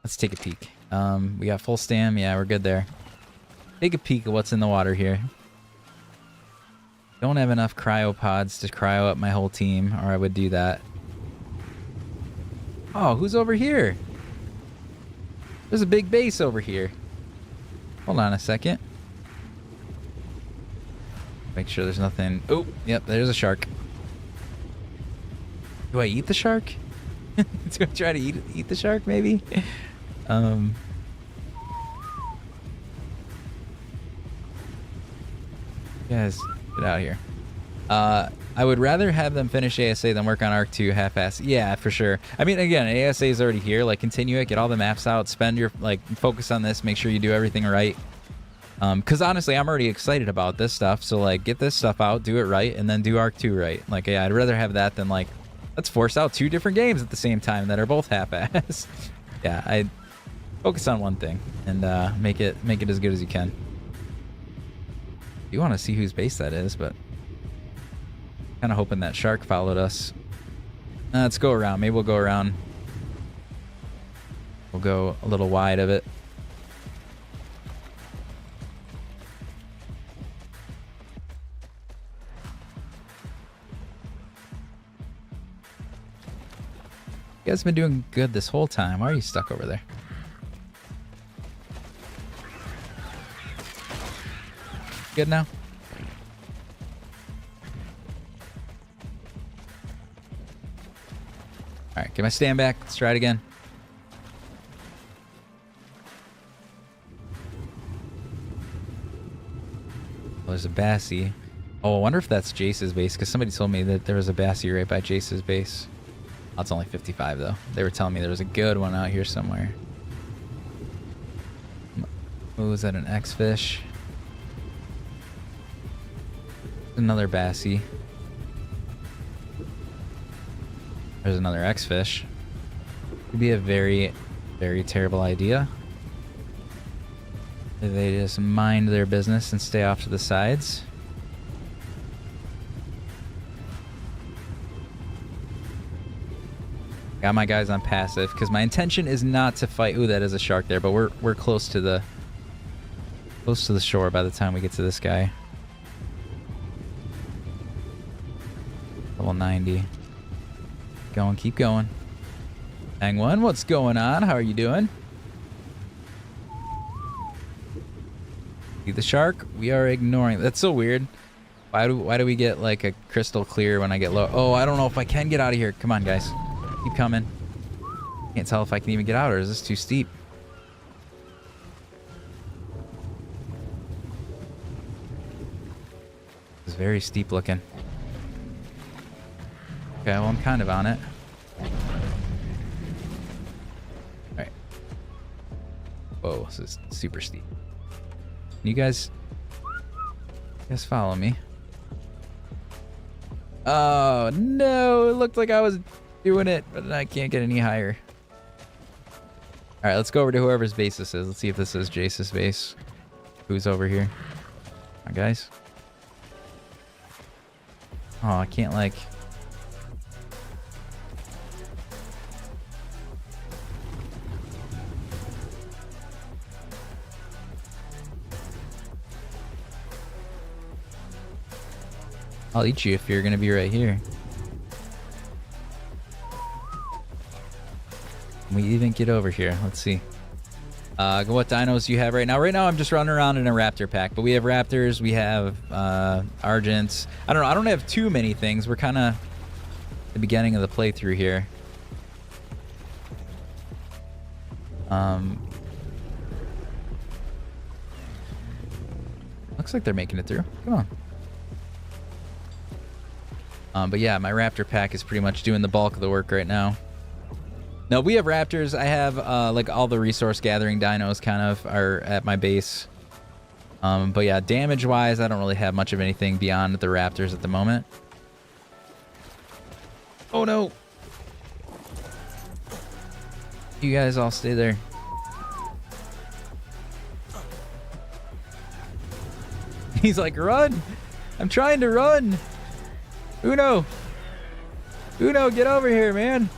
Let's take a peek. We got full stam. Yeah, we're good there. Take a peek at what's in the water here. Don't have enough cryopods to cryo up my whole team, or I would do that. Oh, who's over here? There's a big base over here. Hold on a second. Make sure there's nothing. Oh, yep, there's a shark. Do I eat the shark? Do I try to eat the shark, maybe? Guys, get out of here. I would rather have them finish ASA than work on Arc 2 half-ass. Yeah, for sure. I mean, again, ASA is already here. Like, continue it, get all the maps out, spend your, like, focus on this, make sure you do everything right. Because honestly, I'm already excited about this stuff. So, like, get this stuff out, do it right, and then do Arc 2 right. Like, yeah, I'd rather have that than, like, let's force out 2 different games at the same time that are both half-ass. Yeah, I focus on one thing and make it as good as you can. You want to see whose base that is, but kind of hoping that shark followed us. Let's go around. Maybe we'll go around. We'll go a little wide of it. You guys have been doing good this whole time. Why are you stuck over there? Good now? Alright, get my stand back. Let's try it again. Oh, there's a Bassie. Oh, I wonder if that's Jace's base, because somebody told me that there was a Bassie right by Jace's base. Oh, it's only 55, though. They were telling me there was a good one out here somewhere. Oh, is that an X-Fish? Another Bassie. There's another X-Fish. Could be a very, very terrible idea. They just mind their business and stay off to the sides. Got my guys on passive because my intention is not to fight. Ooh, that is a shark there, but we're close to the shore by the time we get to this guy. Level 90. Going, keep going. Hang one, what's going on? How are you doing? See the shark? We are ignoring. That's so weird. Why do we get like a crystal clear when I get low? Oh, I don't know if I can get out of here. Come on, guys. Keep coming. Can't tell if I can even get out, or is this too steep? It's very steep looking. Okay, well, I'm kind of on it. Alright. Whoa, this is super steep. You guys follow me. Oh, no. It looked like I was doing it, but I can't get any higher. All right, let's go over to whoever's base this is. Let's see if this is Jace's base. Who's over here? Come on, guys. Oh, I can't, like... I'll eat you if you're gonna be right here. Can we even get over here? Let's see. What dinos do you have right now? Right now, I'm just running around in a raptor pack, but we have raptors, we have argents. I don't know. I don't have too many things. We're kind of the beginning of the playthrough here. Looks like they're making it through. Come on. But yeah, my raptor pack is pretty much doing the bulk of the work right now. No, we have raptors. I have like all the resource gathering dinos kind of are at my base. But yeah, damage wise, I don't really have much of anything beyond the raptors at the moment. Oh no. You guys all stay there. He's like, run! I'm trying to run! Uno! Uno, get over here, man!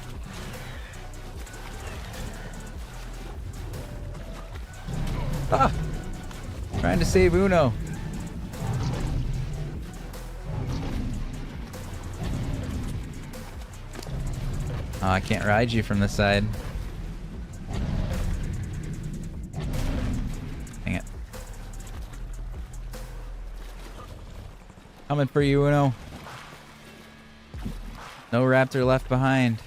Ah! Trying to save Uno. Oh, I can't ride you from the side. Dang it. Coming for you, Uno. No raptor left behind.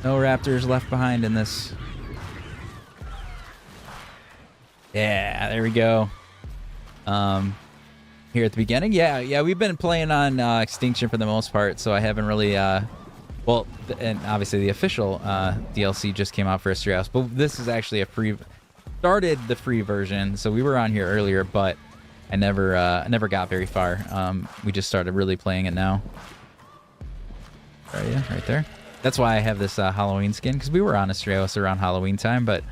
No raptors left behind in this. Yeah, there we go. Here at the beginning, yeah, we've been playing on Extinction for the most part, so I haven't really, well, and obviously the official DLC just came out for Astraeos, but this is actually a started the free version, so we were on here earlier, but I never got very far. We just started really playing it now. Where are you? Right there. That's why I have this Halloween skin, because we were on Astraeos around Halloween time, but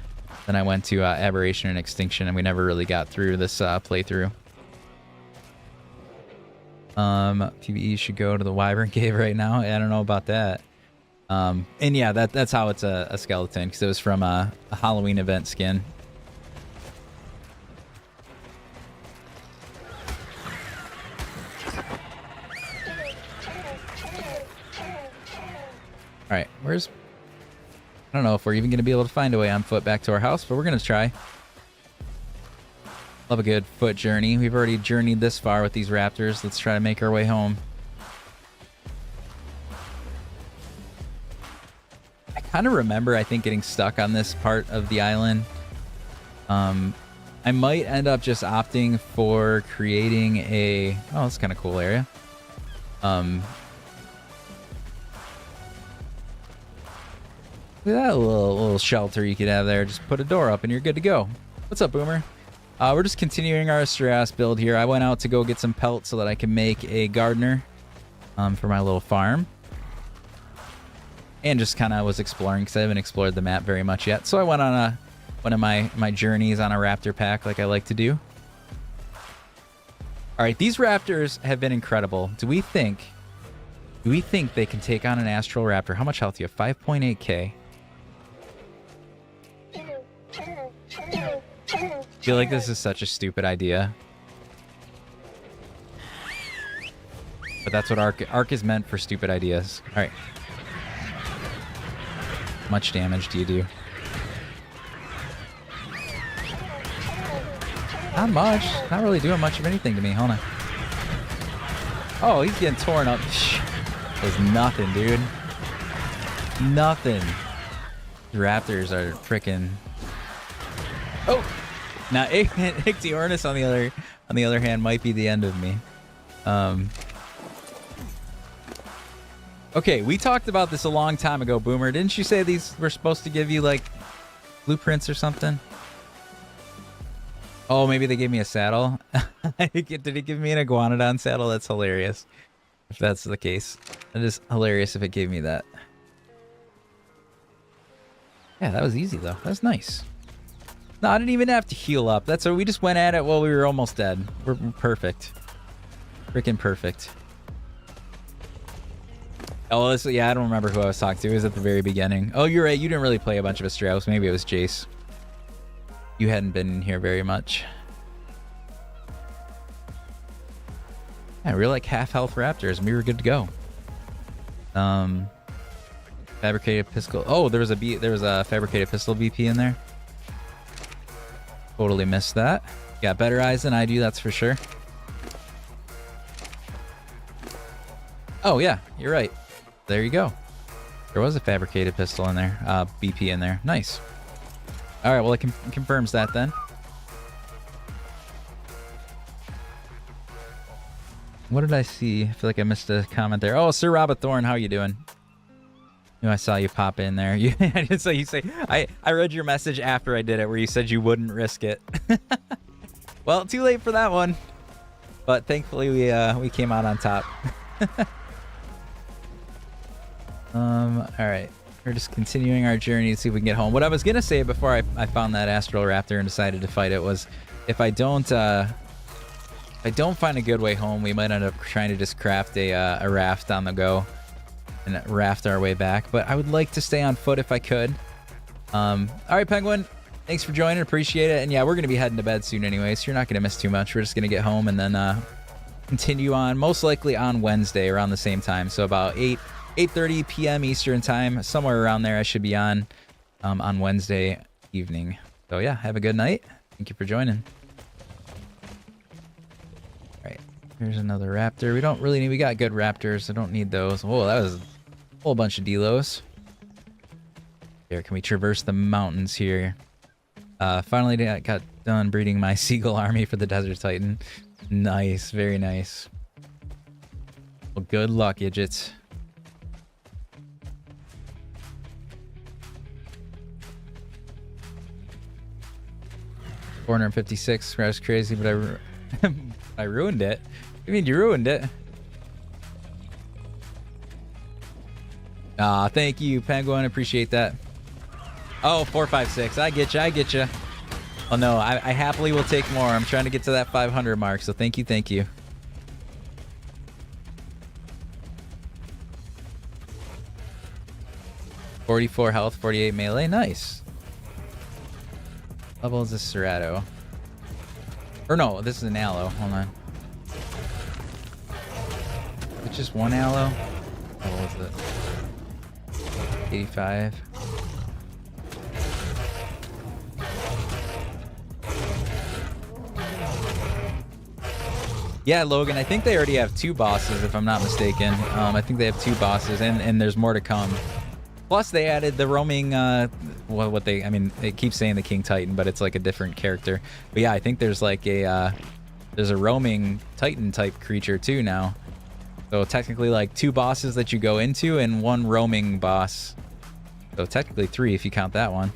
then I went to Aberration and Extinction, and we never really got through this playthrough. PvE should go to the Wyvern Cave right now. I don't know about that. And yeah, that's how it's a skeleton, because it was from a Halloween event skin. All right, where's... I don't know if we're even going to be able to find a way on foot back to our house, but we're going to try. Love a good foot journey. We've already journeyed this far with these raptors. Let's try to make our way home. I kind of remember, I think, getting stuck on this part of the island. I might end up just opting for creating a... Oh, that's kind of cool area. Look at that little shelter you could have there. Just put a door up and you're good to go. What's up, Boomer? We're just continuing our Astraeos build here. I went out to go get some pelts so that I can make a gardener for my little farm. And just kind of was exploring because I haven't explored the map very much yet. So I went on one of my journeys on a raptor pack like I like to do. All right, these raptors have been incredible. Do we think they can take on an astral raptor? How much health do you have? 5.8k. I feel like this is such a stupid idea. But that's what Arc is meant for, stupid ideas. All right. How much damage do you do? Not much. Not really doing much of anything to me. Hold on. Oh, he's getting torn up. There's nothing, dude. Nothing. The raptors are freaking... Oh! Now, Ichthyornis on the other hand might be the end of me. Okay, we talked about this a long time ago, Boomer. Didn't you say these were supposed to give you, like, blueprints or something? Oh, maybe they gave me a saddle? Did it give me an iguanodon saddle? That's hilarious. If that's the case. That is hilarious if it gave me that. Yeah, that was easy, though. That was nice. No, I didn't even have to heal up. That's what we just went at it while we were almost dead. We're perfect. Freaking perfect. Oh, yeah, I don't remember who I was talking to. It was at the very beginning. Oh, you're right. You didn't really play a bunch of Astraeos. Maybe it was Jace. You hadn't been in here very much. Yeah, we were like half health raptors and we were good to go. Fabricated pistol. Oh, there was a fabricated pistol BP in there. Totally missed that. Got better eyes than I do, that's for sure. Oh yeah, you're right. There you go. There was a fabricated pistol in there. BP in there. Nice. All right, well it confirms that then. What did I see? I feel like I missed a comment there. Oh, Sir Robert Thorne, how you doing? I saw you pop in there. So you say, I read your message after I did it where you said you wouldn't risk it. Well, too late for that one. But thankfully we came out on top. All right. We're just continuing our journey to see if we can get home. What I was going to say before I found that Astral Raptor and decided to fight it was if I don't find a good way home, we might end up trying to just craft a raft on the go and raft our way back. But I would like to stay on foot if I could. All right, Penguin. Thanks for joining. Appreciate it. And yeah, we're going to be heading to bed soon anyway, so you're not going to miss too much. We're just going to get home and then continue on, most likely on Wednesday around the same time. So about 8:30 p.m. Eastern time, somewhere around there I should be on Wednesday evening. So yeah, have a good night. Thank you for joining. All right, here's another raptor. We don't really need, we got good raptors. I don't need those. Oh, that was a whole bunch of delos. Here, can we traverse the mountains here? Finally got done breeding my seagull army for the Desert Titan. Nice, very nice. Well, good luck, Idjits. $456. That's crazy, but I ruined it. What do you mean you ruined it? Ah, thank you, Penguin. Appreciate that. Oh, 456. I get you. I get you. Oh no, I happily will take more. I'm trying to get to that 500 mark, so thank you, thank you. $44 health, 48 melee. Nice. Level is a Cerato. Or no, this is an aloe. Hold on. It's just one aloe. What was it? 85. Yeah, Logan, I think they already have 2 bosses, if I'm not mistaken. I think they have 2 bosses, and there's more to come. Plus, they added the roaming, I mean, it keeps saying the King Titan, but it's like a different character. But yeah, I think there's like there's a roaming Titan type creature too now. So technically like 2 bosses that you go into and 1 roaming boss. So technically 3 if you count that one.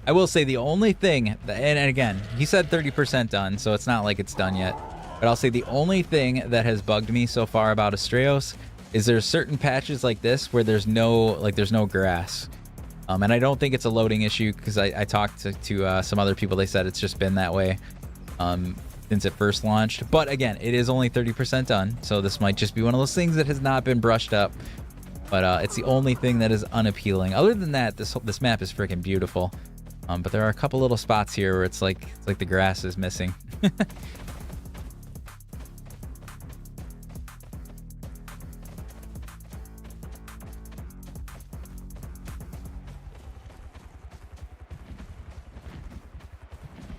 I will say the only thing, and again, he said 30% done, so it's not like it's done yet. But I'll say the only thing that has bugged me so far about Astraeos is there's certain patches like this where there's no grass. And I don't think it's a loading issue because I talked to some other people. They said it's just been that way since it first launched. But again, it is only 30% done, so this might just be one of those things that has not been brushed up. But it's the only thing that is unappealing. Other than that, this map is freaking beautiful. But there are a couple little spots here where it's like the grass is missing.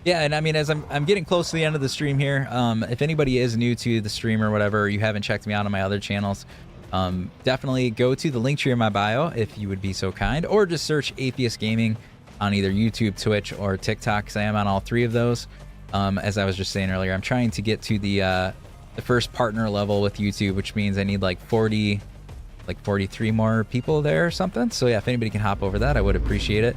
Yeah, and I mean, as I'm getting close to the end of the stream here, if anybody is new to the stream or whatever, or you haven't checked me out on my other channels, definitely go to the link tree in my bio if you would be so kind, or just search Atheist Gaming on either YouTube, Twitch, or TikTok, because I am on all 3 of those. As I was just saying earlier, I'm trying to get to the first partner level with YouTube, which means I need like 43 more people there or something. So yeah, if anybody can hop over that, I would appreciate it.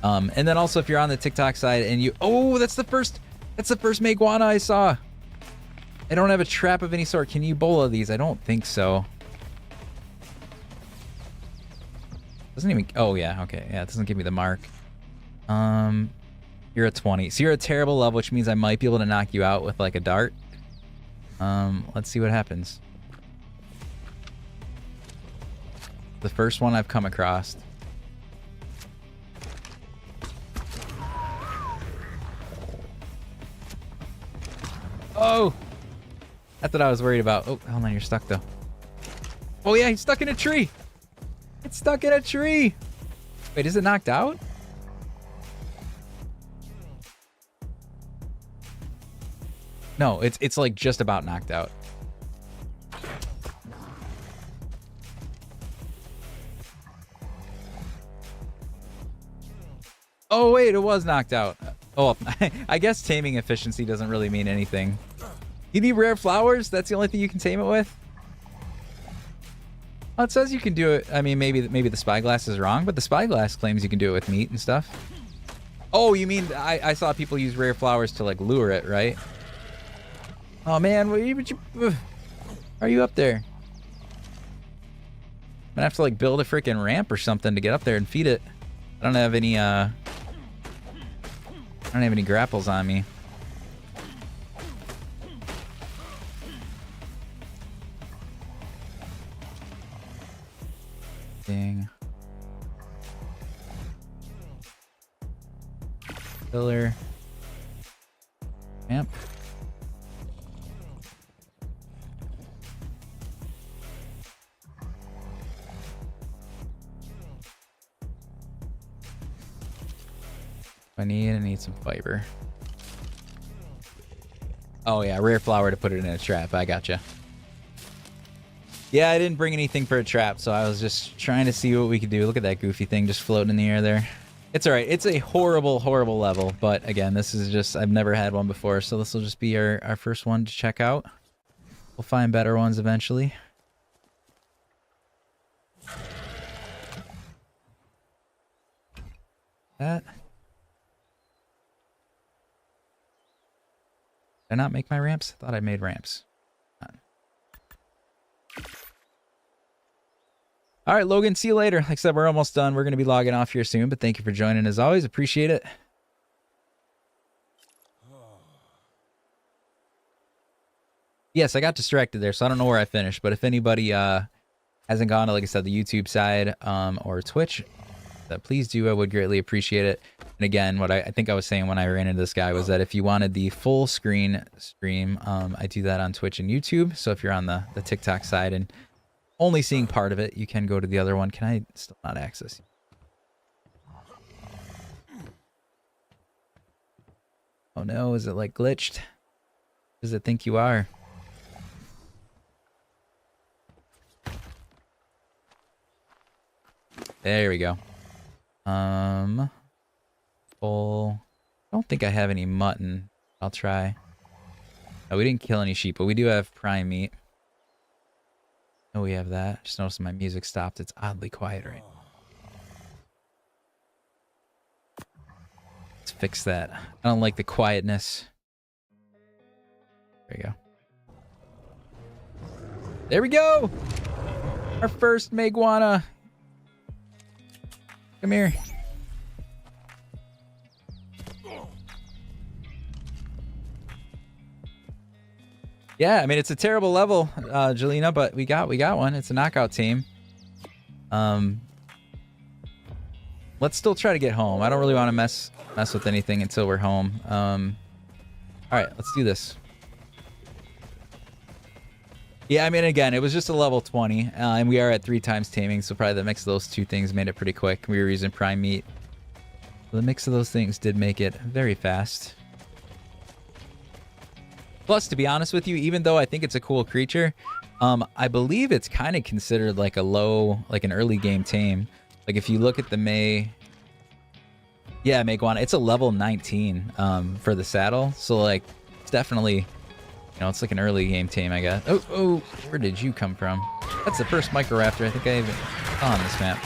And then also if you're on the TikTok side and you, oh, that's the first Meguana I saw. I don't have a trap of any sort. Can you bola these? I don't think so. Doesn't even, oh yeah, okay. Yeah, it doesn't give me the mark. You're a 20. So you're a terrible level, which means I might be able to knock you out with like a dart. Let's see what happens. The first one I've come across. Oh, That's what I was worried about. Oh, hold on, you're stuck though. Oh yeah, he's stuck in a tree. It's stuck in a tree. Wait, is it knocked out? No, it's like just about knocked out. Oh wait, it was knocked out. Oh, I guess taming efficiency doesn't really mean anything. You need rare flowers? That's the only thing you can tame it with? Well, it says you can do it. I mean, maybe the spyglass is wrong, but the spyglass claims you can do it with meat and stuff. Oh, you mean I saw people use rare flowers to like lure it, right? Oh man, are you up there? I'm gonna have to like build a freaking ramp or something to get up there and feed it. I don't have any grapples on me. Dang. Pillar. Ramp. I need some fiber. Oh yeah, rare flower to put it in a trap. I gotcha. Yeah, I didn't bring anything for a trap, so I was just trying to see what we could do. Look at that goofy thing just floating in the air there. It's alright. It's a horrible, horrible level, but again, this is just, I've never had one before, so this will just be our first one to check out. We'll find better ones eventually. That. Did I not make my ramps? I thought I made ramps. All right, Logan, see you later. Like I said, we're almost done. We're going to be logging off here soon, but thank you for joining as always. Appreciate it. Yes, I got distracted there, so I don't know where I finished, but if anybody hasn't gone to, like I said, the YouTube side or Twitch, please do. I would greatly appreciate it. And again, what I think I was saying when I ran into this guy was that if you wanted the full screen stream, I do that on Twitch and YouTube. So if you're on the TikTok side and only seeing part of it, you can go to the other one. Can I still not access you? Oh no, is it like glitched? Does it think you are? There we go. Full. I don't think I have any mutton. I'll try. Oh, we didn't kill any sheep, but we do have prime meat. Oh, we have that. Just noticed my music stopped. It's oddly quiet right now. Let's fix that. I don't like the quietness. There you go. There we go! Our first Meguana. Come here. Yeah, I mean, it's a terrible level, Jelena, but we got one. It's a knockout team. Let's still try to get home. I don't really want to mess with anything until we're home. All right, let's do this. Yeah, I mean, again, it was just a level 20, and we are at 3 times taming, so probably the mix of those two things made it pretty quick. We were using prime meat. The mix of those things did make it very fast. Plus, to be honest with you, even though I think it's a cool creature, I believe it's kind of considered like an early game tame. Like if you look at the Meguana, it's a level 19 for the saddle. So like, it's definitely, you know, it's like an early game tame, I guess. Oh, where did you come from? That's the first Microraptor I think I even saw on this map.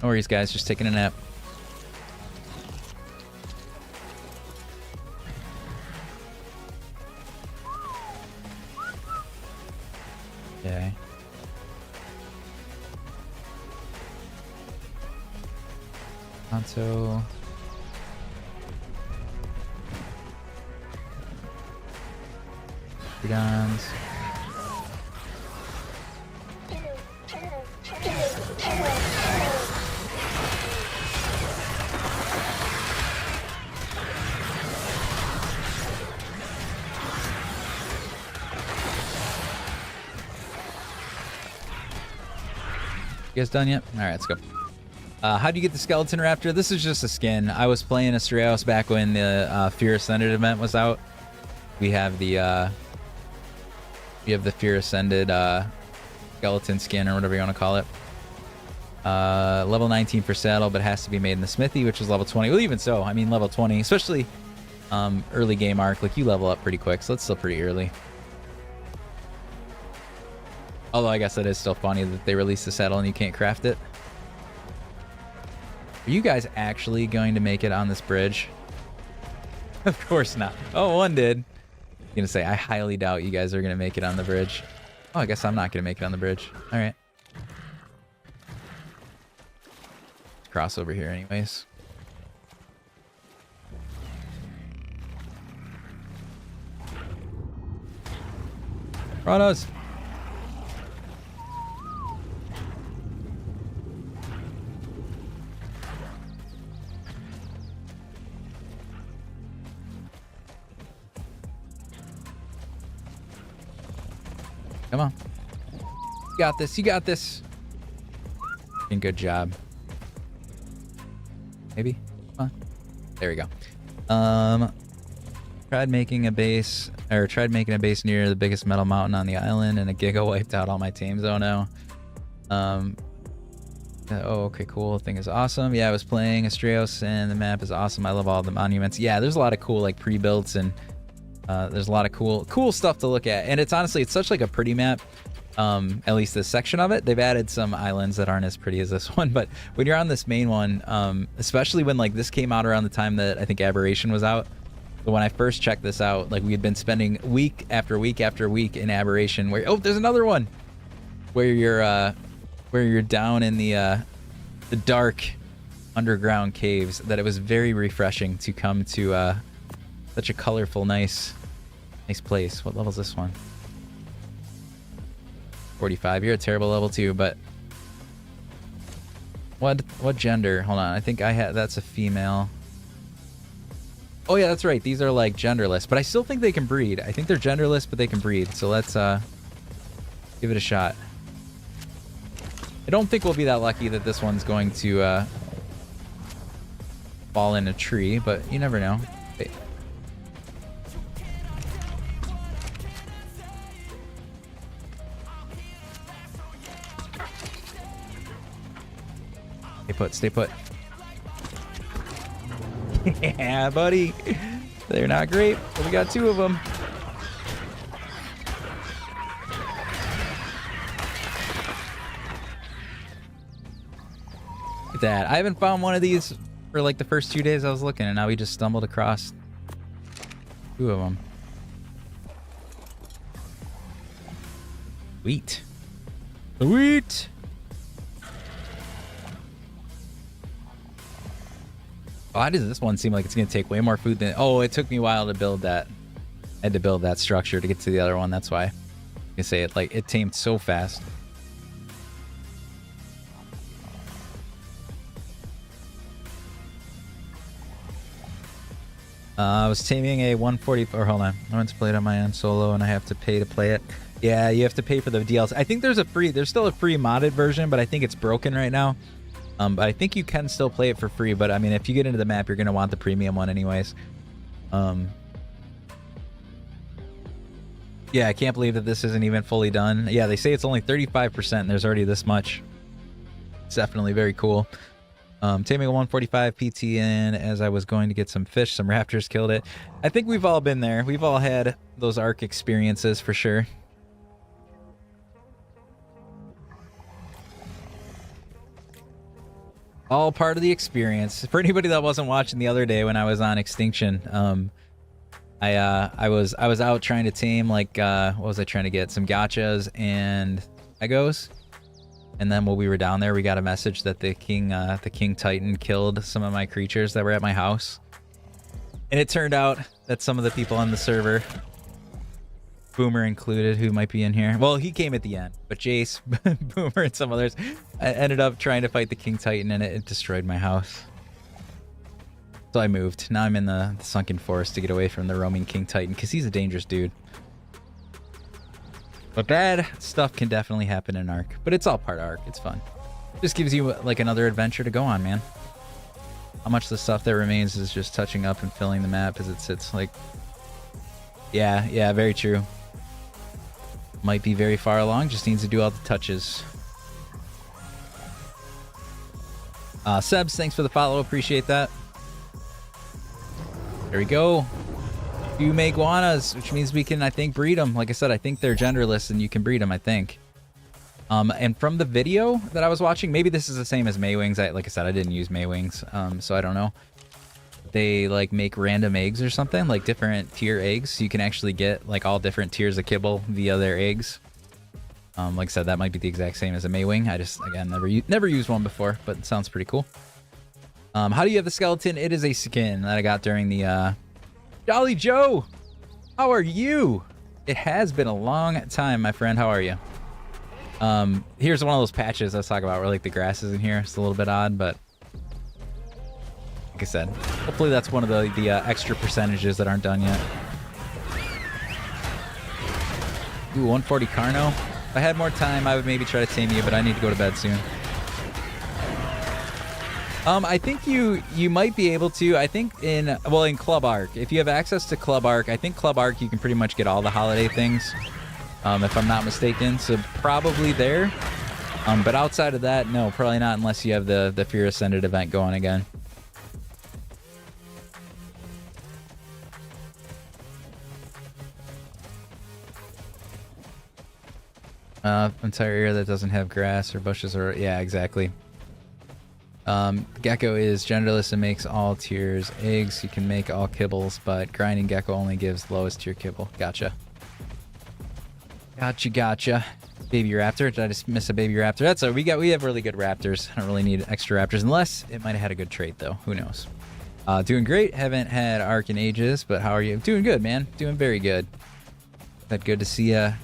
No worries, guys, just taking a nap. Okay. Ponto. Udons. You guys done yet? All right, let's go. How do you get the skeleton raptor? This is just a skin. I was playing Astraeos back when the Fear Ascended event was out. We have the Fear Ascended skeleton skin, or whatever you want to call it. Level 19 for saddle, but has to be made in the smithy, which is level 20. Well, even so, I mean, level 20, especially early game arc, like you level up pretty quick, so it's still pretty early. Although I guess it is still funny that they released the saddle and you can't craft it. Are you guys actually going to make it on this bridge? Of course not. Oh, one did. I'm gonna say, I highly doubt you guys are gonna make it on the bridge. Oh, I guess I'm not gonna make it on the bridge. All right. Cross over here anyways. Rhinos. Come on. You got this. You got this. And good job. Maybe. Come on. There we go. Tried making a base near the biggest metal mountain on the island, and a giga wiped out all my teams. Oh no. Oh, okay, cool. Thing is awesome. Yeah, I was playing Astraeos, and the map is awesome. I love all the monuments. Yeah, there's a lot of cool like pre-builds, and there's a lot of cool stuff to look at. And it's honestly, it's such like a pretty map. At least this section of it. They've added some islands that aren't as pretty as this one, but when you're on this main one, especially when like this came out around the time that I think Aberration was out. So when I first checked this out, like we had been spending week after week after week in Aberration, where there's another one where you're down in the dark underground caves. That it was very refreshing to come to such a colorful, nice place. What level is this one? 45. You're a terrible level too, but what gender? Hold on, I think that's a female. Oh yeah, that's right. These are like genderless, but I still think they can breed. I think they're genderless, but they can breed. So let's give it a shot. I don't think we'll be that lucky that this one's going to fall in a tree, but you never know. Wait. Stay put. Yeah, buddy. They're not great, but we got two of them. Look at that. I haven't found one of these for like the first 2 days I was looking, and now we just stumbled across two of them. Sweet. Sweet. Why does this one seem like it's going to take way more food than... Oh, it took me a while to build that. I had to build that structure to get to the other one. That's why. I can say it like it tamed so fast. I was taming a 144. Hold on. I went to play it on my own solo, and I have to pay to play it. Yeah, you have to pay for the DLC. I think there's still a free modded version, but I think it's broken right now. But I think you can still play it for free, but I mean, if you get into the map, you're going to want the premium one anyways. Yeah, I can't believe that this isn't even fully done. Yeah, they say it's only 35%, and there's already this much. It's definitely very cool. Taming a 145 PT in as I was going to get some fish. Some raptors killed it. I think we've all been there. We've all had those ARC experiences for sure. All part of the experience. For anybody that wasn't watching the other day when I was on Extinction, I was out trying to tame like what was I trying to get? Some gachas and egos. And then while we were down there, we got a message that the king titan killed some of my creatures that were at my house. And it turned out that some of the people on the server, Boomer included, who might be in here. Well, he came at the end, but Jace, Boomer, and some others ended up trying to fight the King Titan, and it destroyed my house. So I moved. Now I'm in the sunken forest to get away from the roaming King Titan, because he's a dangerous dude. But bad stuff can definitely happen in Ark, but it's all part of Ark. It's fun. Just gives you like another adventure to go on, man. How much the stuff that remains is just touching up and filling the map as it sits. Like, yeah, very true. Might be very far along, just needs to do all the touches. Sebs, thanks for the follow, appreciate that. There we go. 2 Meguanas, which means we can, I think, breed them. Like I said, I think they're genderless and you can breed them, I think. And from the video that I was watching, maybe this is the same as Maywings. Like I said, I didn't use Maywings, so I don't know. They like make random eggs or something, like different tier eggs. So you can actually get like all different tiers of kibble via their eggs. Like I said, that might be the exact same as a Maywing. I just, again, never used one before, but it sounds pretty cool. How do you have the skeleton? It is a skin that I got during the Jolly Joe. How are you? It has been a long time, my friend. How are you? Here's one of those patches I was talking about where like the grass is in here. It's a little bit odd, but like I said, hopefully that's one of the extra percentages that aren't done yet. Ooh, 140 Carno. If I had more time, I would maybe try to tame you, but I need to go to bed soon. I think you might be able to. I think in Club Arc, if you have access to Club Arc, I think Club Arc you can pretty much get all the holiday things, if I'm not mistaken. So probably there. But outside of that, no, probably not unless you have the Fear Ascended event going again. Entire area that doesn't have grass or bushes or... Yeah, exactly. Gecko is genderless and makes all tiers. Eggs, you can make all kibbles, but grinding gecko only gives lowest tier kibble. Gotcha. Gotcha. Baby raptor. Did I just miss a baby raptor? That's a... We have really good raptors. I don't really need extra raptors unless it might have had a good trait, though. Who knows? Doing great. Haven't had Arc in ages, but how are you? Doing good, man. Doing very good. That good to see a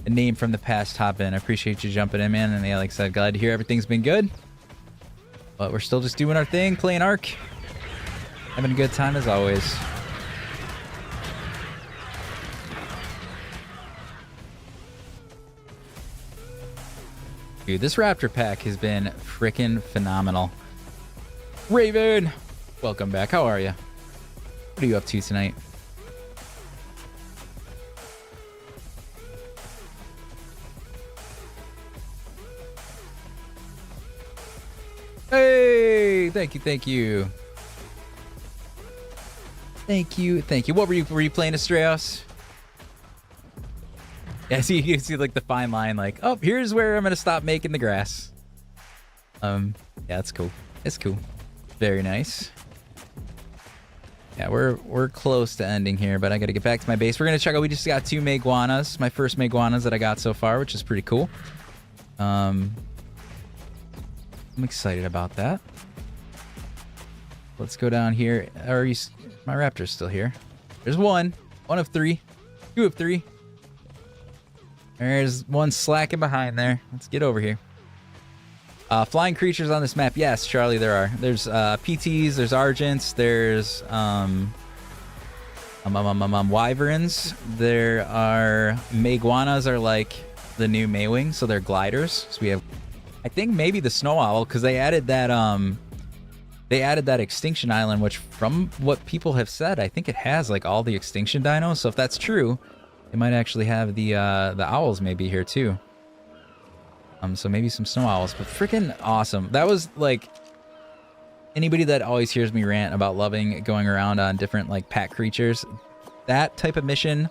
name from the past hop in. I appreciate you jumping in, man. And yeah, like I said, glad to hear everything's been good. But we're still just doing our thing, playing Arc. Having a good time as always. Dude, this Raptor pack has been freaking phenomenal. Raven! Welcome back. How are you? What are you up to tonight? Hey! Thank you. What were you playing, Astraeos? Yeah, see, you see like the fine line, like, oh, here's where I'm gonna stop making the grass. Yeah, that's cool. It's cool. Very nice. Yeah, we're close to ending here, but I gotta get back to my base. We're gonna check out. We just got 2 Meguanas, my first Meguanas that I got so far, which is pretty cool. I'm excited about that. Let's go down here. My raptor's still here. There's one of 3, 2 of 3. There's one slacking behind there. Let's get over here. Flying creatures on this map. Yes, Charlie, there are. There's PTs, there's Argents, there's Wyverns. There are Meguanas are like the new Maywing, so they're gliders. So we have, I think maybe the Snow Owl, because they added that Extinction Island, which from what people have said, I think it has like all the Extinction dinos. So if that's true, they might actually have the owls maybe here too. So maybe some snow owls, but freaking awesome. That was like, anybody that always hears me rant about loving going around on different like pack creatures, that type of mission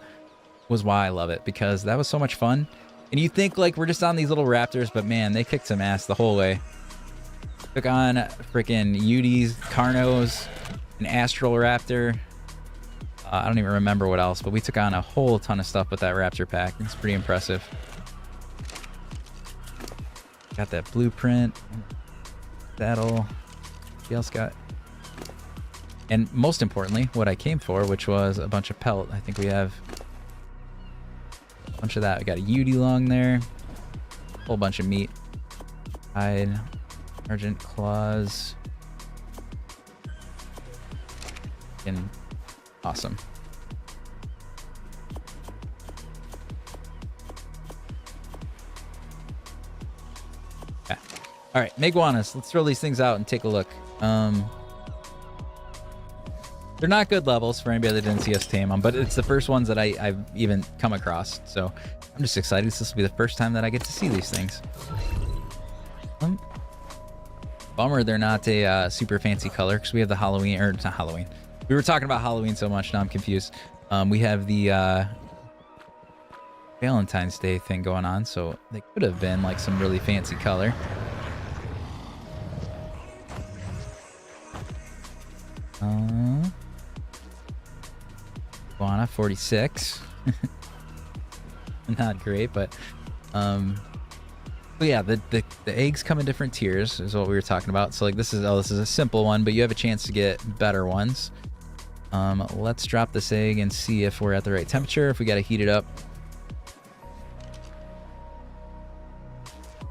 was why I love it, because that was so much fun. And you think like we're just on these little raptors, but man, they kicked some ass the whole way. Took on freaking Udis, Carnos, an Astral Raptor. I don't even remember what else, but we took on a whole ton of stuff with that Raptor pack. It's pretty impressive. Got that blueprint. Saddle. What else got? And most importantly, what I came for, which was a bunch of pelt. I think we have a bunch of that. We got a Udi Lung there. A whole bunch of meat. Hide. Argent claws. And awesome. Okay. All right, Meguanas. Let's throw these things out and take a look. They're not good levels for anybody that didn't see us tame them, but it's the first ones that I've even come across. So I'm just excited. This will be the first time that I get to see these things. Bummer they're not a super fancy color because we have the Halloween, or not Halloween. We were talking about Halloween so much, now I'm confused. We have the Valentine's Day thing going on, so they could have been like some really fancy color. Iguana 46. Not great, but yeah, the eggs come in different tiers is what we were talking about. So like this is a simple one, but you have a chance to get better ones. Let's drop this egg and see if we're at the right temperature, if we got to heat it up.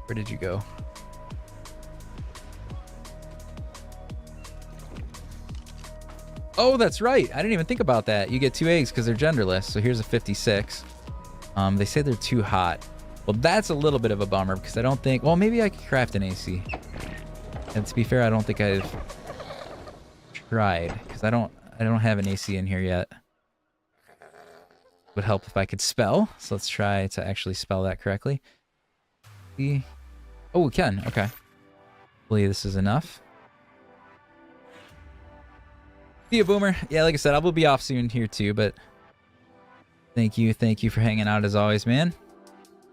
Where did you go? Oh, that's right. I didn't even think about that. You get 2 eggs because they're genderless. So here's a 56. They say they're too hot. Well, that's a little bit of a bummer because I don't think... Well, maybe I could craft an AC. And to be fair, I don't think I've tried because I don't have an AC in here yet. Would help if I could spell. So let's try to actually spell that correctly. Oh, we can. Okay. Hopefully this is enough. See you, Boomer. Yeah, like I said, I will be off soon here too, but thank you for hanging out as always, man.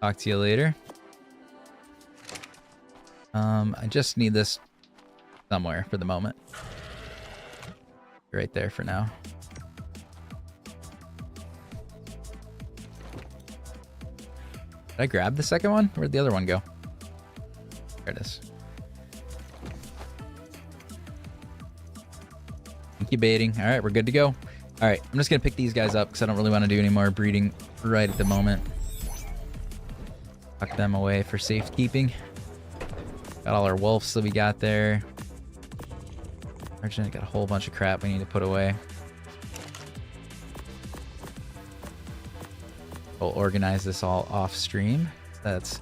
Talk to you later. I just need this somewhere for the moment. Right there for now. Did I grab the second one? Where'd the other one go? There it is. Incubating. All right, we're good to go. All right, I'm just gonna pick these guys up because I don't really want to do any more breeding right at the moment. Tuck them away for safekeeping. Got all our wolves that we got there. Actually, got a whole bunch of crap we need to put away. We'll organize this all off stream. That's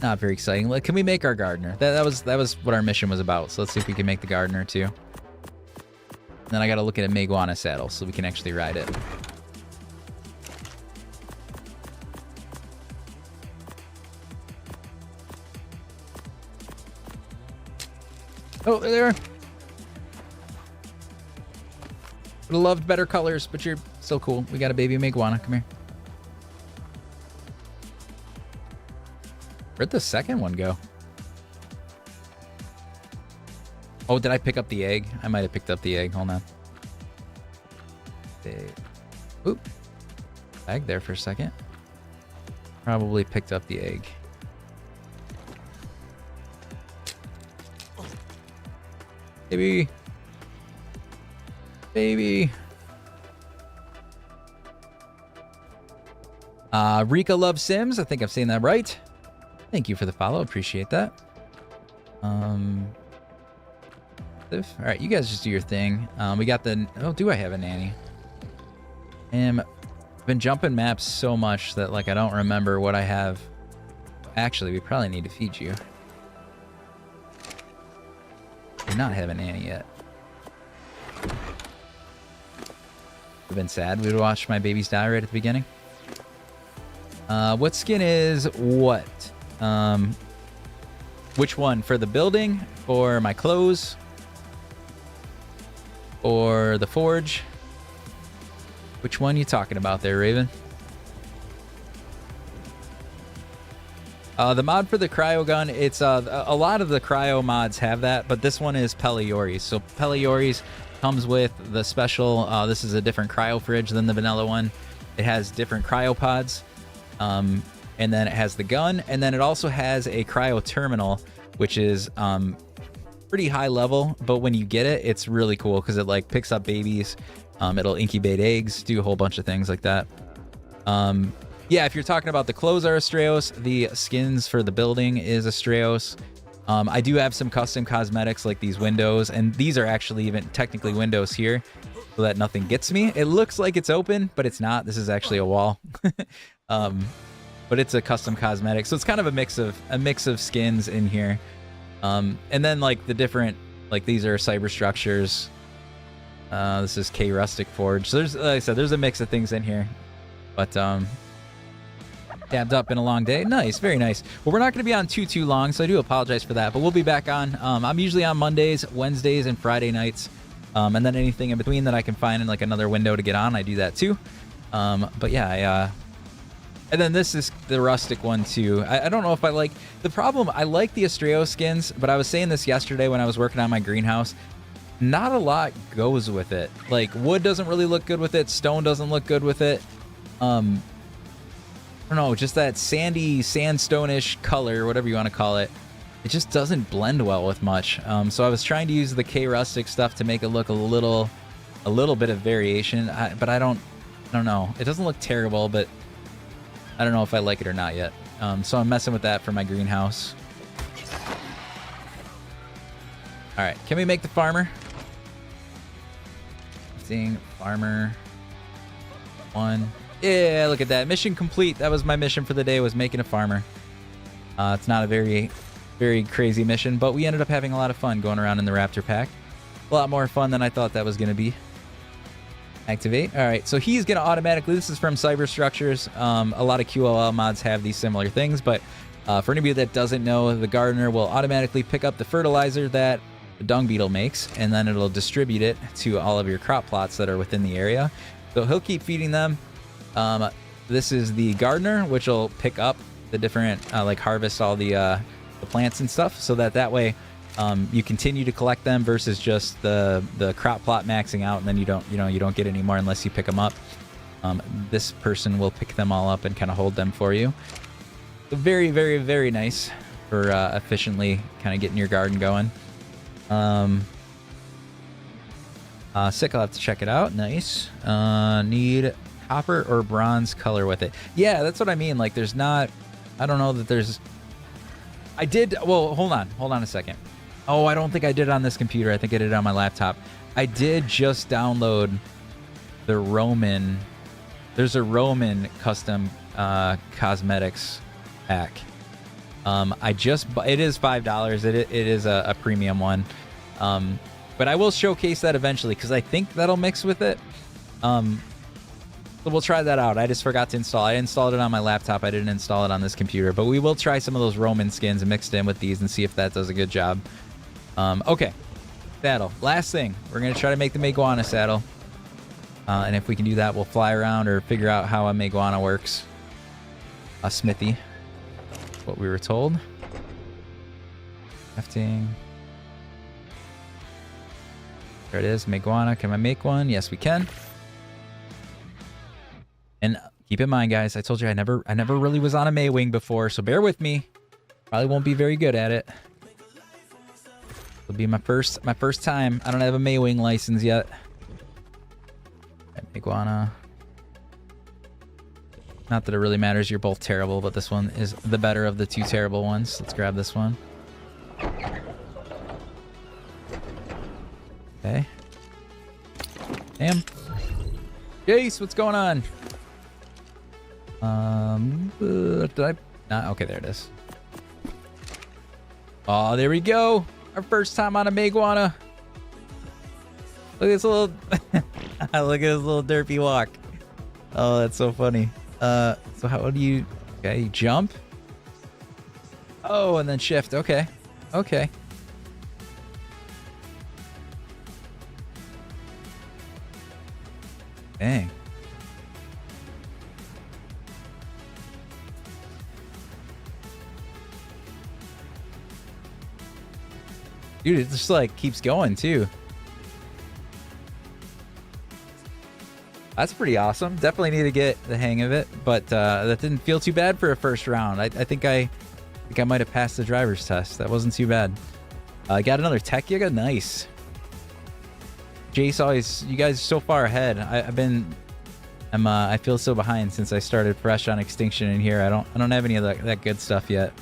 not very exciting. Like, can we make our gardener? That was what our mission was about. So let's see if we can make the gardener too. And then I got to look at a Meguana saddle so we can actually ride it. Oh, there they are. Would have loved better colors, but you're still cool. We got a baby Meguana. Come here. Where'd the second one go? Oh, did I pick up the egg? I might have picked up the egg. Hold on. Oop. Lag there for a second. Probably picked up the egg. Baby. Baby. Rika loves Sims. I think I'm saying that right. Thank you for the follow. Appreciate that. All right, you guys just do your thing. We got the... Oh, do I have a nanny? I've been jumping maps so much that, like, I don't remember what I have. Actually, we probably need to feed you. Do not have a nanny yet. I've been sad. We would watch my babies die right at the beginning. What skin is what? Which one? For the building? For my clothes? Or the forge? Which one you talking about there, Raven? The mod for the cryo gun, it's a lot of the cryo mods have that, but this one is Peliori's. So Peliori's comes with the special, this is a different cryo fridge than the vanilla one. It has different cryopods, and then it has the gun, and then it also has a cryo terminal, which is pretty high level, but when you get it, it's really cool because it like picks up babies, it'll incubate eggs, do a whole bunch of things like that. Yeah, if you're talking about the clothes are Astraeos, the skins for the building is Astraeos. I do have some custom cosmetics like these windows, and these are actually even technically windows here so that nothing gets me. It looks like it's open, but it's not. This is actually a wall. But it's a custom cosmetic, so it's kind of a mix of skins in here. And then like the different, like these are cyber structures. This is K Rustic Forge. So there's, like I said, there's a mix of things in here. But tabbed up in a long day. Nice, very nice. Well, we're not going to be on too long, so I do apologize for that. But we'll be back on. I'm usually on Mondays, Wednesdays, and Friday nights. And then anything in between that I can find in like another window to get on, I do that too. But yeah, and then this is the rustic one too. I don't know if I like the problem. I like the Astraeos skins, but I was saying this yesterday when I was working on my greenhouse. Not a lot goes with it. Like wood doesn't really look good with it. Stone doesn't look good with it. I don't know, just that sandy, sandstone-ish color, whatever you want to call it. It just doesn't blend well with much. So I was trying to use the K Rustic stuff to make it look a little bit of variation. But I don't know. It doesn't look terrible, but I don't know if I like it or not yet. So I'm messing with that for my greenhouse. All right, can we make the farmer? Seeing farmer 1. Yeah, look at that. Mission complete. That was my mission for the day, was making a farmer. It's not a very crazy mission, but we ended up having a lot of fun going around in the Raptor pack. A lot more fun than I thought that was going to be. Activate. All right, so he's going to automatically, this is from Cyber Structures. A lot of QLL mods have these similar things, but for anybody that doesn't know, the gardener will automatically pick up the fertilizer that the dung beetle makes, and then it'll distribute it to all of your crop plots that are within the area. So he'll keep feeding them. This is the gardener, which will pick up the different, like harvest all the plants and stuff, so that way you continue to collect them versus just the crop plot maxing out, and then you don't get any more unless you pick them up. This person will pick them all up and kind of hold them for you. So very nice for efficiently kind of getting your garden going. Sick, I'll have to check it out. Nice. Need copper or bronze color with it. Yeah, that's what I mean. Like there's not, I don't know that there's, I did, well, hold on a second. Oh, I don't think I did it on this computer. I think I did it on my laptop. I did just download the Roman, there's a Roman custom cosmetics pack. It is $5. It is a premium one. But I will showcase that eventually because I think that'll mix with it. So we'll try that out. I just forgot to install. I installed it on my laptop. I didn't install it on this computer. But we will try some of those Roman skins mixed in with these and see if that does a good job. Okay. Saddle. Last thing. We're going to try to make the Meguana saddle. And if we can do that, we'll fly around or figure out how a Meguana works. A smithy. What we were told. Crafting. There it is. Meguana. Can I make one? Yes, we can. And keep in mind, guys, I told you I never really was on a Maywing before, so bear with me. Probably won't be very good at it. It'll be my first time. I don't have a Maywing license yet. Meguana. Not that it really matters. You're both terrible, but this one is the better of the two terrible ones. Let's grab this one. Okay. Damn. Jace, what's going on? Did I not? Okay, there it is. Oh, there we go. Our first time on a Meguana. Look at this little look at his little derpy walk. Oh, that's so funny. So how do you, okay, you jump. Oh, and then shift. Okay. Okay. Dang. Dude, it just like keeps going too. That's pretty awesome. Definitely need to get the hang of it, but that didn't feel too bad for a first round. I think I might have passed the driver's test. That wasn't too bad. I got another tech Yiga. Nice. Jace, always, you guys are so far ahead. I feel so behind since I started fresh on Extinction in here. I don't have any of that good stuff yet.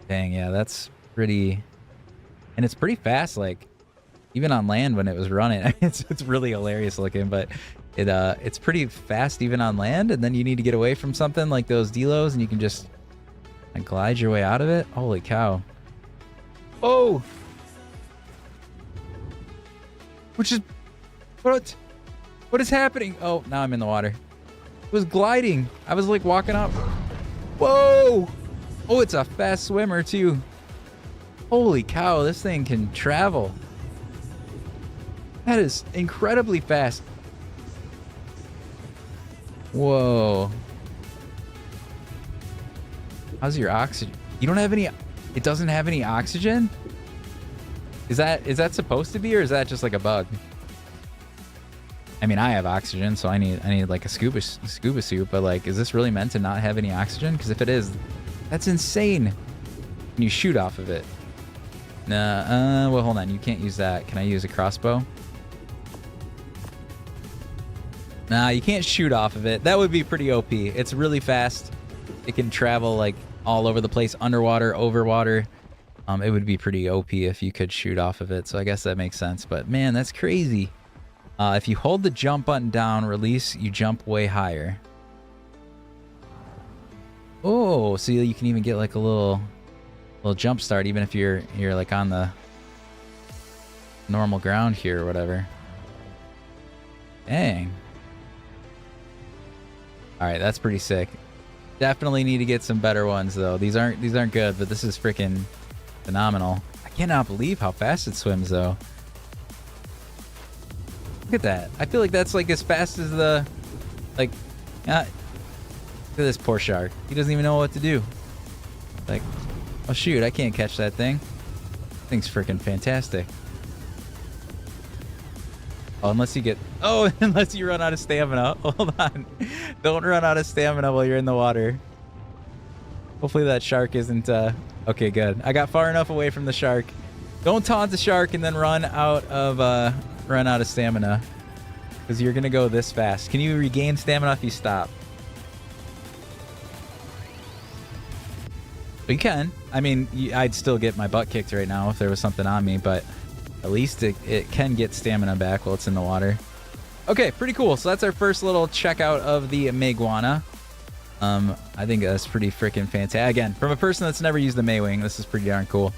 Dang, yeah, that's pretty, and it's pretty fast. Like even on land when it was running, it's really hilarious looking. But It's pretty fast even on land, and then you need to get away from something like those delos, and you can just glide your way out of it. Holy cow! Oh, which is what is happening? Oh, now I'm in the water. It was gliding. I was like walking up. Whoa! Oh, it's a fast swimmer too. Holy cow! This thing can travel. That is incredibly fast. Whoa. How's your oxygen? You don't have any... It doesn't have any oxygen? Is that supposed to be, or is that just like a bug? I mean, I have oxygen, so I need like a scuba suit, but like, is this really meant to not have any oxygen? Because if it is, that's insane. Can you shoot off of it? Nah, well, hold on. You can't use that. Can I use a crossbow? Nah, you can't shoot off of it. That would be pretty OP. It's really fast. It can travel like all over the place, underwater, over water. It would be pretty OP if you could shoot off of it. So I guess that makes sense. But man, that's crazy. If you hold the jump button down, release, you jump way higher. Oh, so you can even get like a little jump start, even if you're like on the normal ground here or whatever. Dang. All right, that's pretty sick. Definitely need to get some better ones though. These aren't good, but this is freaking phenomenal. I cannot believe how fast it swims though. Look at that. I feel like that's like as fast as the look at this poor shark. He doesn't even know what to do. Like, oh shoot, I can't catch that thing. Thing's freaking fantastic. Oh, unless you run out of stamina. Hold on. Don't run out of stamina while you're in the water. Hopefully that shark isn't... Okay, good. I got far enough away from the shark. Don't taunt the shark and then run out of stamina. Because you're going to go this fast. Can you regain stamina if you stop? You can. I mean, I'd still get my butt kicked right now if there was something on me, but... At least it can get stamina back while it's in the water. Okay, pretty cool. So that's our first little checkout of the Mayguana. I think that's pretty freaking fantastic. Again, from a person that's never used the Maywing, this is pretty darn cool.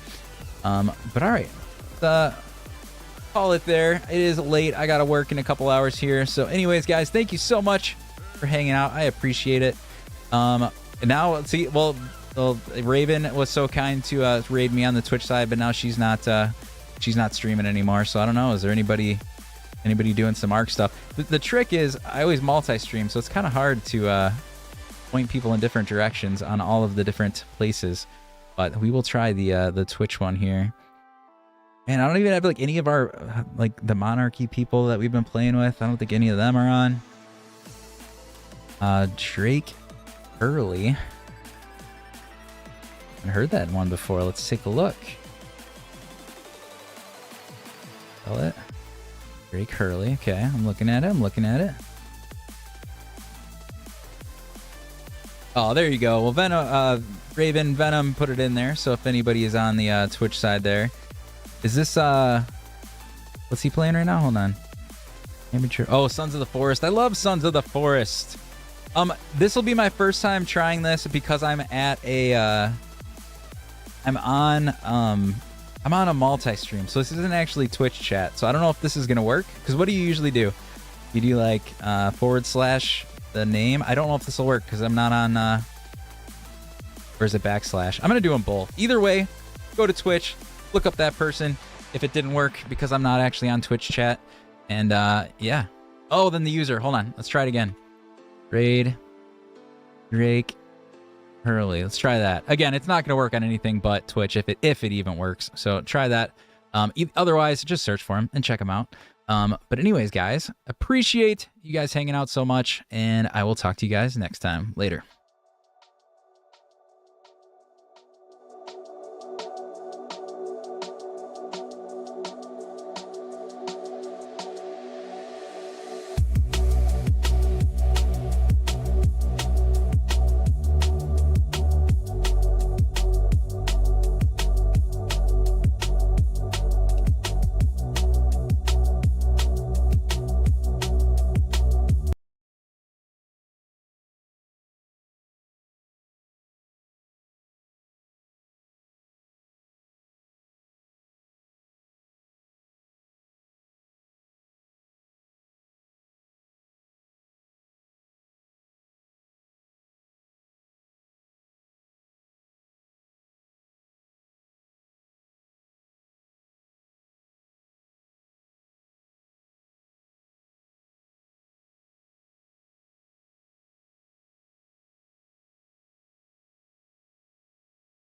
But all right, call it there. It is late. I got to work in a couple hours here. So anyways, guys, thank you so much for hanging out. I appreciate it. And now, let's see. Well, Raven was so kind to raid me on the Twitch side, but now she's not streaming anymore, so I don't know. Is there anybody doing some ARC stuff? The trick is I always multi-stream, so it's kind of hard to point people in different directions on all of the different places. But we will try the Twitch one here. And I don't even have like any of our like the Monarchy people that we've been playing with. I don't think any of them are on. Drake Hurley. I haven't heard that one before. Let's take a look. It. Drake Hurley. Okay, I'm looking at it. Oh, there you go. Well, Raven Venom put it in there. So if anybody is on the Twitch side there, is this what's he playing right now? Hold on. Amateur. Oh, Sons of the Forest. I love Sons of the Forest. This will be my first time trying this because I'm at a I'm on a multi-stream, so this isn't actually Twitch chat. So I don't know if this is gonna work. Because what do you usually do? You do like / the name. I don't know if this will work because I'm not on. Or is it /? I'm gonna do them both. Either way, go to Twitch, look up that person. If it didn't work because I'm not actually on Twitch chat, and yeah. Oh, then the user. Hold on. Let's try it again. Raid Drake Hurley. Let's try that. Again, it's not going to work on anything but Twitch if it even works. So try that. Otherwise, just search for him and check him out. But anyways, guys, appreciate you guys hanging out so much, and I will talk to you guys next time. Later.